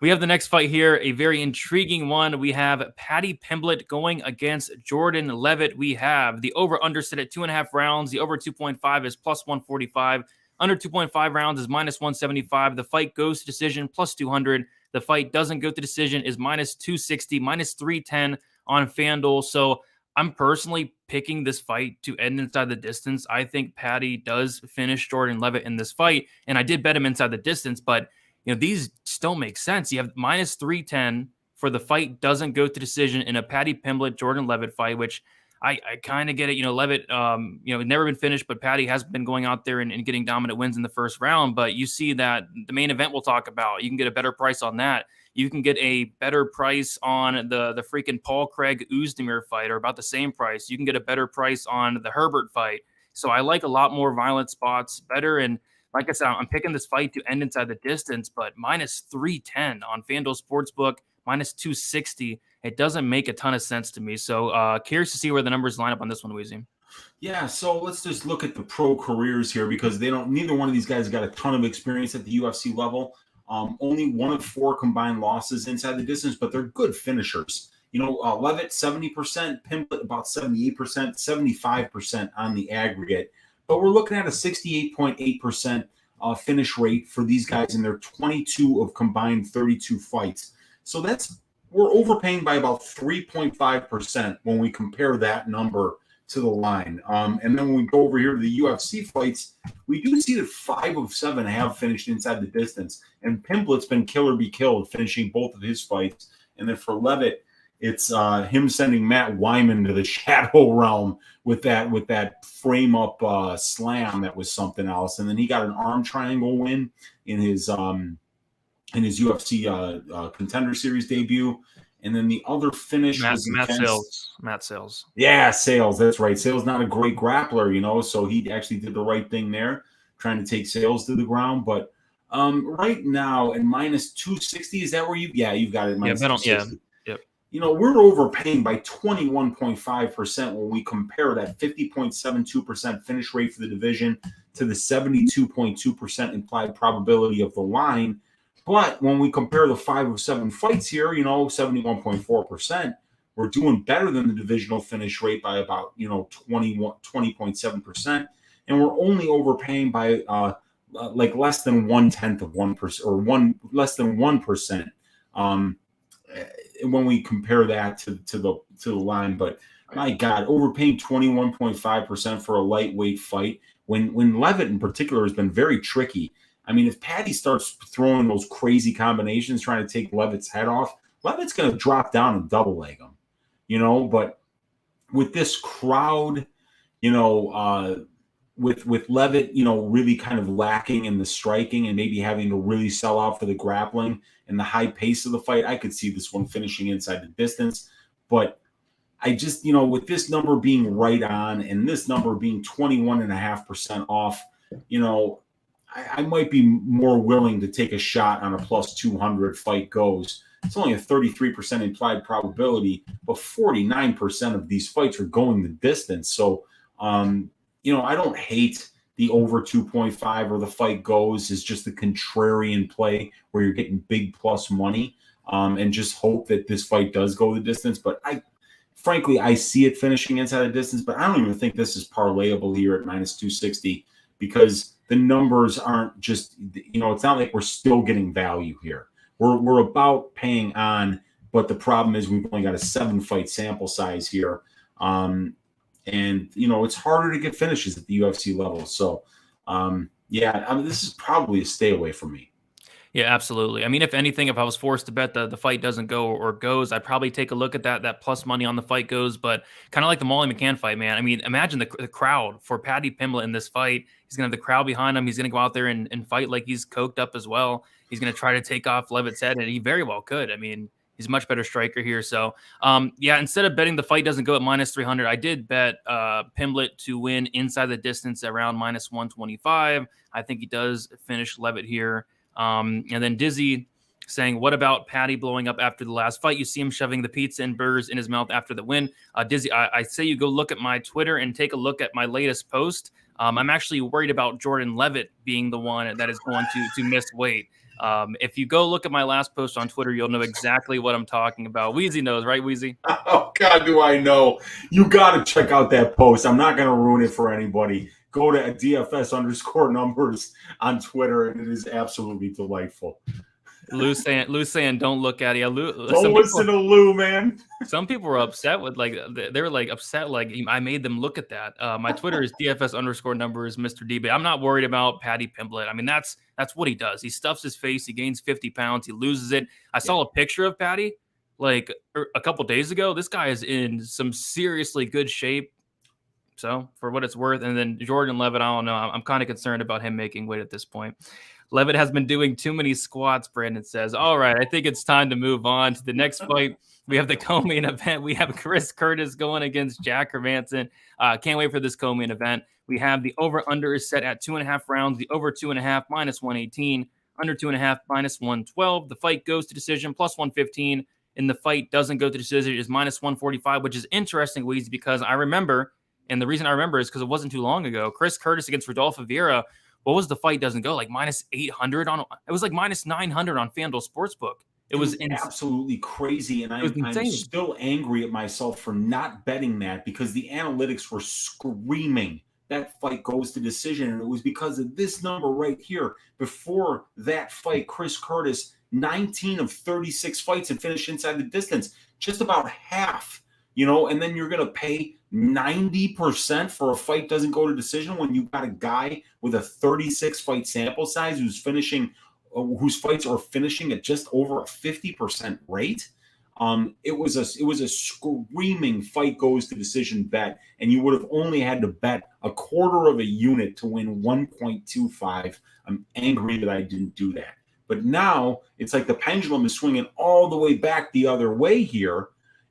we have the next fight here, a very intriguing one. We have Paddy Pimblett going against Jordan Leavitt. We have the over-under set at 2.5 rounds. The over 2.5 is plus 145. Under 2.5 rounds is minus 175. The fight goes to decision, plus 200. The fight doesn't go to decision is minus 260, minus 310 on FanDuel. So I'm personally picking this fight to end inside the distance. I think Paddy does finish Jordan Leavitt in this fight, and I did bet him inside the distance, but these just don't make sense. You have minus 310 for the fight doesn't go to decision in a Paddy Pimblett Jordan Leavitt fight, which I kind of get it. Leavitt, never been finished, but Paddy has been going out there and getting dominant wins in the first round. But you see that the main event we'll talk about, you can get a better price on that. You can get a better price on the freaking Paul Craig Oezdemir fight, or about the same price. You can get a better price on the Herbert fight. So I like a lot more violent spots better. And like I said, I'm picking this fight to end inside the distance, but minus 310 on FanDuel Sportsbook, minus 260. It doesn't make a ton of sense to me. So curious to see where the numbers line up on this one, Weezy. Yeah, so let's just look at the pro careers here, because neither one of these guys got a ton of experience at the UFC level. Only 1 of 4 combined losses inside the distance, but they're good finishers. Leavitt 70%, Pimblett about 78%, 75% on the aggregate. But we're looking at a 68.8% finish rate for these guys in their 22 of combined 32 fights. So we're overpaying by about 3.5% when we compare that number to the line. And then when we go over here to the UFC fights, we do see that 5 of 7 have finished inside the distance. And Pimblett's been killer be killed, finishing both of his fights. And then for Leavitt, it's him sending Matt Wyman to the shadow realm with that frame up slam that was something else. And then he got an arm triangle win in his UFC Contender Series debut. And then the other finish was Matt Sales. Yeah, Sales. That's right. Sales not a great grappler, so he actually did the right thing there, trying to take Sales to the ground. But right now at minus 260, is that where you've got it? Minus 260. Yep. We're overpaying by 21.5% when we compare that 50.72% finish rate for the division to the 72.2% implied probability of the line. But when we compare the 5 of 7 fights here, 71.4%, we're doing better than the divisional finish rate by about, 20.7%. And we're only overpaying by less than 1/10 of 1%, or less than 1%. When we compare that to the line. But my God, overpaying 21.5% for a lightweight fight when Leavitt in particular has been very tricky. I mean, if Paddy starts throwing those crazy combinations, trying to take Leavitt's head off, Leavitt's going to drop down and double leg him, But with this crowd, with Leavitt, really kind of lacking in the striking and maybe having to really sell out for the grappling and the high pace of the fight, I could see this one finishing inside the distance. But I just, with this number being right on and this number being 21.5% off, I might be more willing to take a shot on a plus 200 fight goes. It's only a 33% implied probability, but 49% of these fights are going the distance. So, I don't hate the over 2.5 or the fight goes is just the contrarian play where you're getting big plus money and just hope that this fight does go the distance. But frankly, I see it finishing inside the distance, but I don't even think this is parlayable here at minus 260 because the numbers aren't just, it's not like we're still getting value here. We're about paying on, but the problem is we've only got a 7-fight sample size here. And, it's harder to get finishes at the UFC level. So, this is probably a stay away from me. Yeah, absolutely. I mean, if anything, if I was forced to bet the fight doesn't go or goes, I'd probably take a look at that plus money on the fight goes. But kind of like the Molly McCann fight, man. I mean, imagine the crowd for Paddy Pimblett in this fight. He's going to have the crowd behind him. He's going to go out there and fight like he's coked up as well. He's going to try to take off Leavitt's head, and he very well could. I mean, he's a much better striker here. So, instead of betting the fight doesn't go at minus 300, I did bet Pimblett to win inside the distance around minus 125. I think he does finish Leavitt here. And then Dizzy saying, what about Paddy blowing up after the last fight? You see him shoving the pizza and burgers in his mouth after the win. Dizzy, I say you go look at my Twitter and take a look at my latest post. I'm actually worried about Jordan Leavitt being the one that is going to miss weight. If you go look at my last post on Twitter, you'll know exactly what I'm talking about. Weezy knows, right, Weezy? Oh, God, do I know. You got to check out that post. I'm not going to ruin it for anybody. go to DFS_numbers on Twitter, and it is absolutely delightful. Lou saying, don't look at it. Yeah, Lou, don't listen to Lou, man. Some people were upset with they were upset I made them look at that. My Twitter is DFS_numbers Mr. D. But I'm not worried about Paddy Pimblett. I mean, that's what he does. He stuffs his face. He gains 50 pounds. He loses it. I saw a picture of Paddy a couple days ago. This guy is in some seriously good shape. So for what it's worth, and then Jordan Leavitt, I don't know. I'm kind of concerned about him making weight at this point. Leavitt has been doing too many squats, Brandon says. All right, I think it's time to move on to the next fight. We have the co-main event. We have Curtis going against Jack Hermansson. Can't wait for this co-main event. We have the over-under is set at 2.5 rounds. The over 2.5 -118. Under 2.5 -112. The fight goes to decision plus 115. And the fight doesn't go to decision is -145, which is interesting, Weezy, because I remember, and the reason I remember is because it wasn't too long ago, Chris Curtis against Rodolfo Vieira. What was the fight doesn't go? -800 on it was -900 on FanDuel Sportsbook. It was absolutely crazy. And I'm still angry at myself for not betting that because the analytics were screaming that fight goes to decision. And it was because of this number right here. Before that fight, Chris Curtis, 19 of 36 fights and finished inside the distance, just about half, and then you're going to pay 90% for a fight doesn't go to decision when you got a guy with a 36 fight sample size whose fights are finishing at just over a 50% rate. It was a screaming fight goes to decision bet, and you would have only had to bet a quarter of a unit to win 1.25. I'm angry that I didn't do that. But now it's like the pendulum is swinging all the way back the other way here,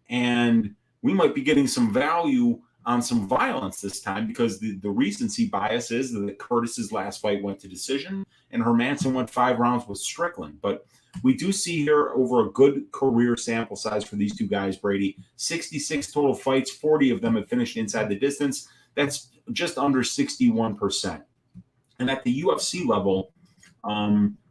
and we might be getting some value on some violence this time because the recency bias is that Curtis's last fight went to decision and Hermansson went 5 rounds with Strickland. But we do see here over a good career sample size for these two guys, Brady, 66 total fights, 40 of them have finished inside the distance. That's just under 61%. And at the UFC level,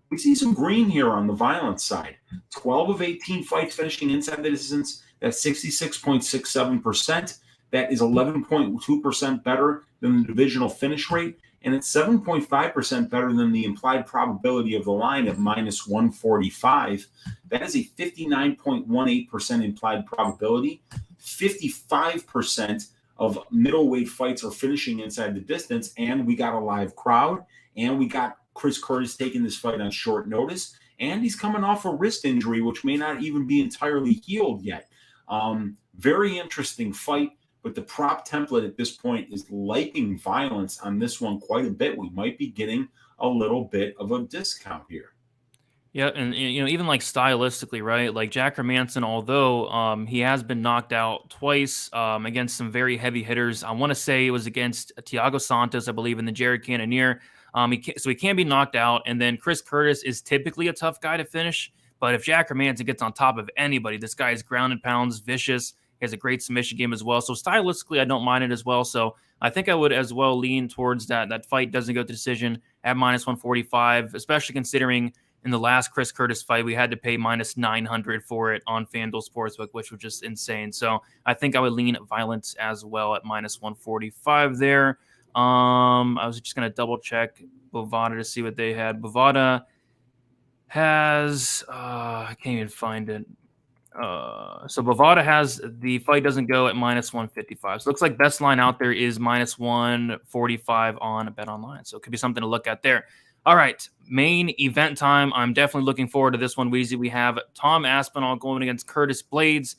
we see some green here on the violence side. 12 of 18 fights finishing inside the distance. That's 66.67%. That is 11.2% better than the divisional finish rate. And it's 7.5% better than the implied probability of the line at -145. That is a 59.18% implied probability. 55% of middleweight fights are finishing inside the distance. And we got a live crowd. And we got Chris Curtis taking this fight on short notice. And he's coming off a wrist injury, which may not even be entirely healed yet. Very interesting fight, but the prop template at this point is liking violence on this one quite a bit. We might be getting a little bit of a discount here. Yeah, and even stylistically, right? Like Jack Hermansson, although he has been knocked out twice against some very heavy hitters. I want to say it was against Thiago Santos, I believe, in the Jared Cannonier. So he can be knocked out, and then Chris Curtis is typically a tough guy to finish. But if Jack Hermansson gets on top of anybody, this guy is ground and pounds, vicious. He has a great submission game as well. So stylistically, I don't mind it as well. So I think I would as well lean towards that fight doesn't go to decision at -145, especially considering in the last Chris Curtis fight, we had to pay -900 for it on FanDuel Sportsbook, which was just insane. So I think I would lean violence as well at -145 there. I was just going to double check Bovada to see what they had. Bovada has, I can't even find it. So Bovada has the fight doesn't go at -155. So it looks like best line out there is -145 on Bet Online. So it could be something to look at there. All right, main event time. I'm definitely looking forward to this one, Weezy. We have Tom Aspinall going against Curtis Blaydes.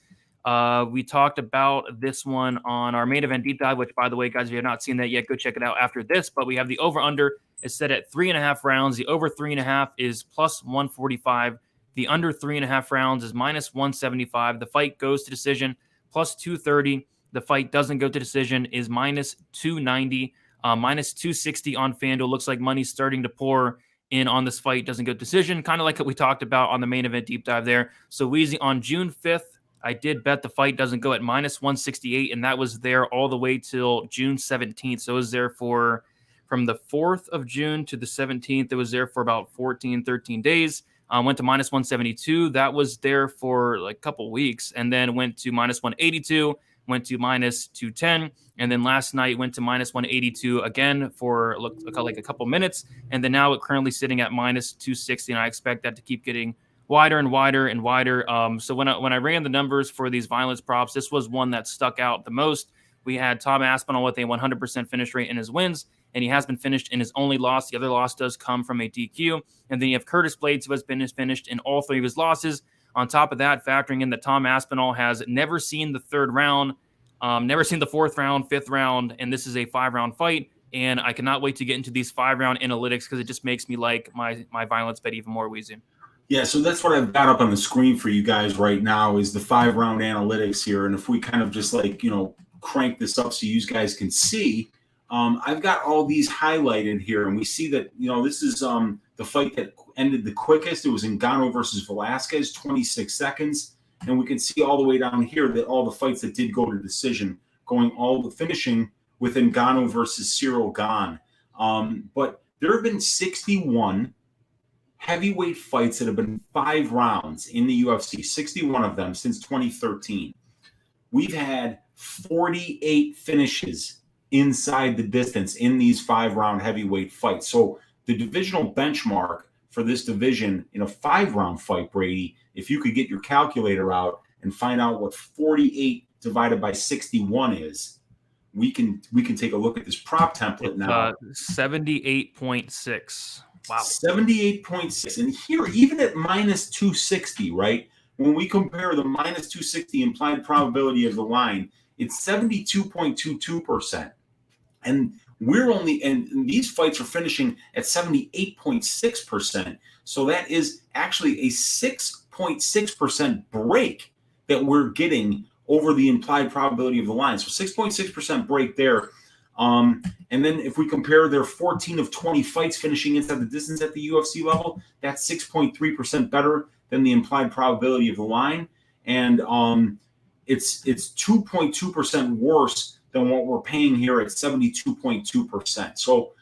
We talked about this one on our main event deep dive, which, by the way, guys, if you have not seen that yet, go check it out after this. But we have the over-under is set at 3.5 rounds. The over 3.5 is +145. The under 3.5 rounds is -175. The fight goes to decision +230. The fight doesn't go to decision is -290. -260 on FanDuel. Looks like money's starting to pour in on this fight. Doesn't go to decision. Kind of like what we talked about on the main event deep dive there. So Weezy, on June 5th, I did bet the fight doesn't go at -168, and that was there all the way till June 17th. So it was there from the 4th of June to the 17th. It was there for about 14, 13 days. Went to -172. That was there for like a couple weeks, and then went to -182, went to minus 210. And then last night went to minus 182 again for like a couple minutes. And then now it's currently sitting at minus 260. And I expect that to keep getting wider and wider and wider. So when I ran the numbers for these violence props, this was one that stuck out the most. We had Tom Aspinall with a 100% finish rate in his wins, and he has been finished in his only loss. The other loss does come from a DQ. And then you have Curtis Blaydes, who has been finished in all 3 of his losses. On top of that, factoring in that Tom Aspinall has never seen the 3rd round, never seen the 4th round, 5th round, and this is a 5-round fight. And I cannot wait to get into these 5-round analytics because it just makes me like my violence bet even more, Weezy. Yeah, so that's what I've got up on the screen for you guys right now is the 5-round analytics here. And if we kind of just crank this up so you guys can see, I've got all these highlighted here. And we see that, this is the fight that ended the quickest. It was Ngannou versus Velasquez, 26 seconds. And we can see all the way down here that all the fights that did go to decision, finishing with Ngannou versus Cyril Gane. But there have been 61 heavyweight fights that have been 5 rounds in the UFC, 61 of them since 2013. We've had 48 finishes inside the distance in these 5-round heavyweight fights. So the divisional benchmark for this division in a 5-round fight, Brady, if you could get your calculator out and find out what 48 divided by 61 is, we can take a look at this prop template now. 78.6. Wow. 78.6. And here, even at minus 260, right? When we compare the minus 260 implied probability of the line, it's 72.22%. And and these fights are finishing at 78.6%. So that is actually a 6.6% break that we're getting over the implied probability of the line. So 6.6% break there. And then if we compare their 14 of 20 fights finishing inside the distance at the UFC level, that's 6.3% better than the implied probability of the line. And it's 2.2% worse than what we're paying here at 72.2%. So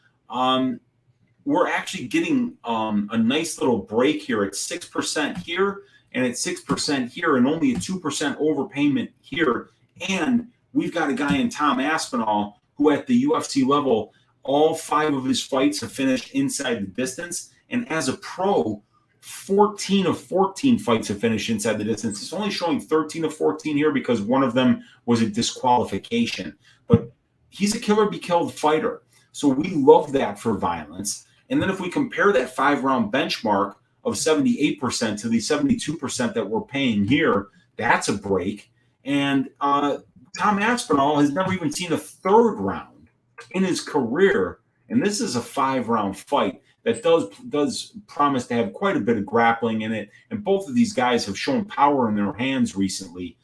we're actually getting a nice little break here at 6% here and at 6% here and only a 2% overpayment here. And we've got a guy in Tom Aspinall who at the UFC level, all 5 of his fights have finished inside the distance. And as a pro, 14 of 14 fights have finished inside the distance. It's only showing 13 of 14 here because one of them was a disqualification. But he's a killer-be-killed fighter. So we love that for violence. And then if we compare that 5-round benchmark of 78% to the 72% that we're paying here, that's a break. And Tom Aspinall has never even seen a 3rd round in his career. And this is a 5-round fight that does promise to have quite a bit of grappling in it. And both of these guys have shown power in their hands recently.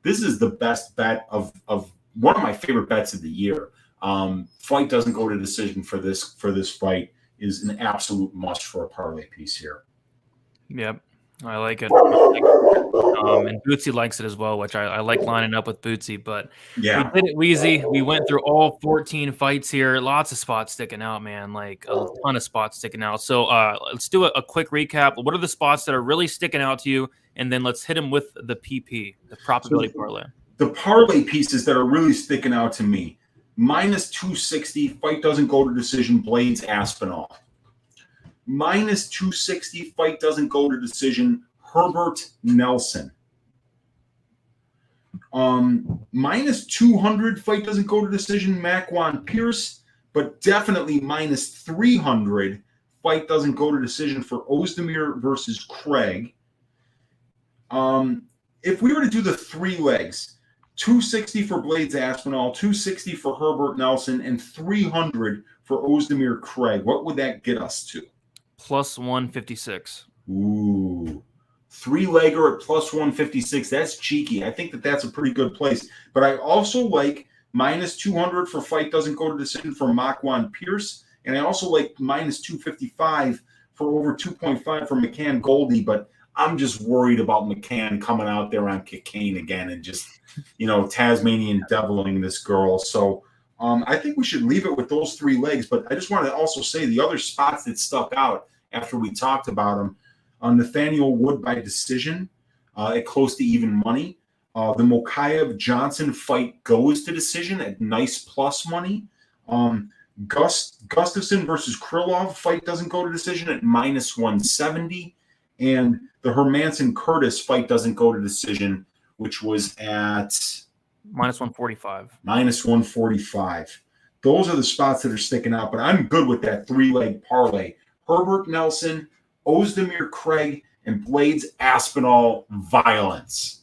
This is the best bet of one of my favorite bets of the year. Fight doesn't go to decision for this fight is an absolute must for a parlay piece here. Yep. I like it. And Bootsy likes it as well, which I like lining up with Bootsy. But yeah, we did it, Weezy. We went through all 14 fights here. Lots of spots sticking out, man. Like a ton of spots sticking out. So let's do a quick recap. What are the spots that are really sticking out to you? And then let's hit them with the PP, the probability parlay. The parlay pieces that are really sticking out to me. Minus 260, fight doesn't go to decision, Blaydes Aspinall. Minus 260, fight doesn't go to decision, Herbert Nelson. Minus 200, fight doesn't go to decision, Makwan Pierce, but definitely minus 300, fight doesn't go to decision for Oezdemir versus Craig. If we were to do the 3 legs, 260 for Blaydes Aspinall, 260 for Herbert Nelson, and 300 for Oezdemir Craig, what would that get us to? Plus 156. Ooh. 3-legger at plus 156. That's cheeky. I think that's a pretty good place. But I also like minus 200 for fight doesn't go to decision for Makwan Pierce. And I also like minus 255 for over 2.5 for McCann Goldy. But I'm just worried about McCann coming out there on cocaine again and just, Tasmanian deviling this girl. So I think we should leave it with those 3 legs. But I just want to also say the other spots that stuck out after we talked about them. Nathaniel Wood by decision at close to even money. The Mokaev Johnson fight goes to decision at nice plus money. Gustafsson versus Krylov fight doesn't go to decision at minus 170. And the Hermansson Curtis fight doesn't go to decision, which was at minus 145. Minus 145. Those are the spots that are sticking out, but I'm good with that 3-leg parlay. Herbert Nelson, Oezdemir Craig, and Blaydes Aspinall violence.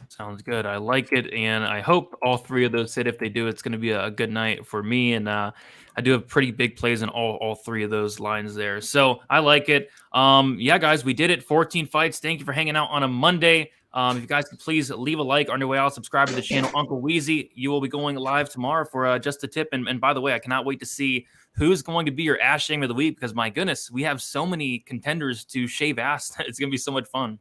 Sounds good. I like it, and I hope all three of those hit. If they do, it's going to be a good night for me, and I do have pretty big plays in all three of those lines there. So I like it. Yeah, guys, we did it. 14 fights. Thank you for hanging out on a Monday. If you guys could please leave a like on your way out, subscribe to the channel. Uncle Weezy, you will be going live tomorrow for just a tip. And by the way, I cannot wait to see who's going to be your ass shamer of the week, because my goodness, we have so many contenders to shave ass. It's going to be so much fun.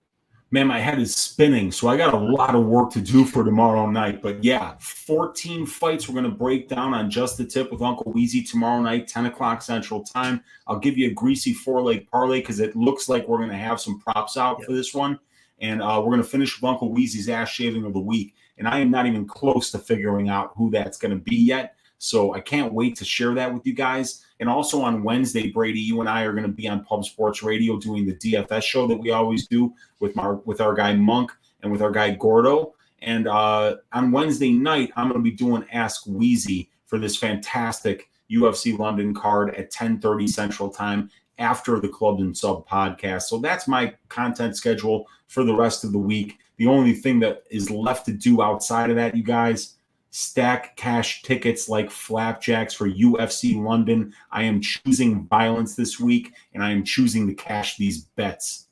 Man, my head is spinning, so I got a lot of work to do for tomorrow night. But yeah, 14 fights we're going to break down on Just the Tip with Uncle Weezy tomorrow night, 10 o'clock Central Time. I'll give you a greasy 4-leg parlay because it looks like we're going to have some props out for this one. And we're going to finish with Uncle Weezy's ass shaving of the week. And I am not even close to figuring out who that's going to be yet. So I can't wait to share that with you guys. And also on Wednesday, Brady, you and I are going to be on Pub Sports Radio doing the DFS show that we always do with our guy Monk and with our guy Gordo. And on Wednesday night, I'm going to be doing Ask Weezy for this fantastic UFC London card at 10:30 Central Time after the Club and Sub podcast. So that's my content schedule for the rest of the week. The only thing that is left to do outside of that, you guys, stack cash tickets like flapjacks for UFC London. I am choosing violence this week, and I am choosing to cash these bets.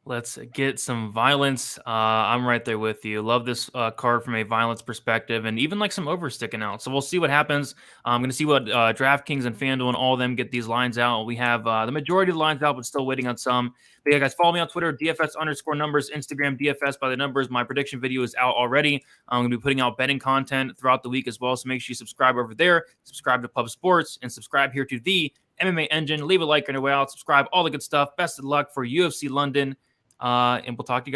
Let's get some violence. I'm right there with you. Love this card from a violence perspective, and even like some over sticking out. So we'll see what happens. I'm going to see what DraftKings and FanDuel and all of them get these lines out. We have the majority of the lines out, but still waiting on some. But yeah, guys, follow me on Twitter, DFS_numbers, Instagram, DFS by the numbers. My prediction video is out already. I'm going to be putting out betting content throughout the week as well. So make sure you subscribe over there, subscribe to Pub Sports, and subscribe here to the MMA Engine. Leave a like on your way out, subscribe, all the good stuff. Best of luck for UFC London. And we'll talk to you guys.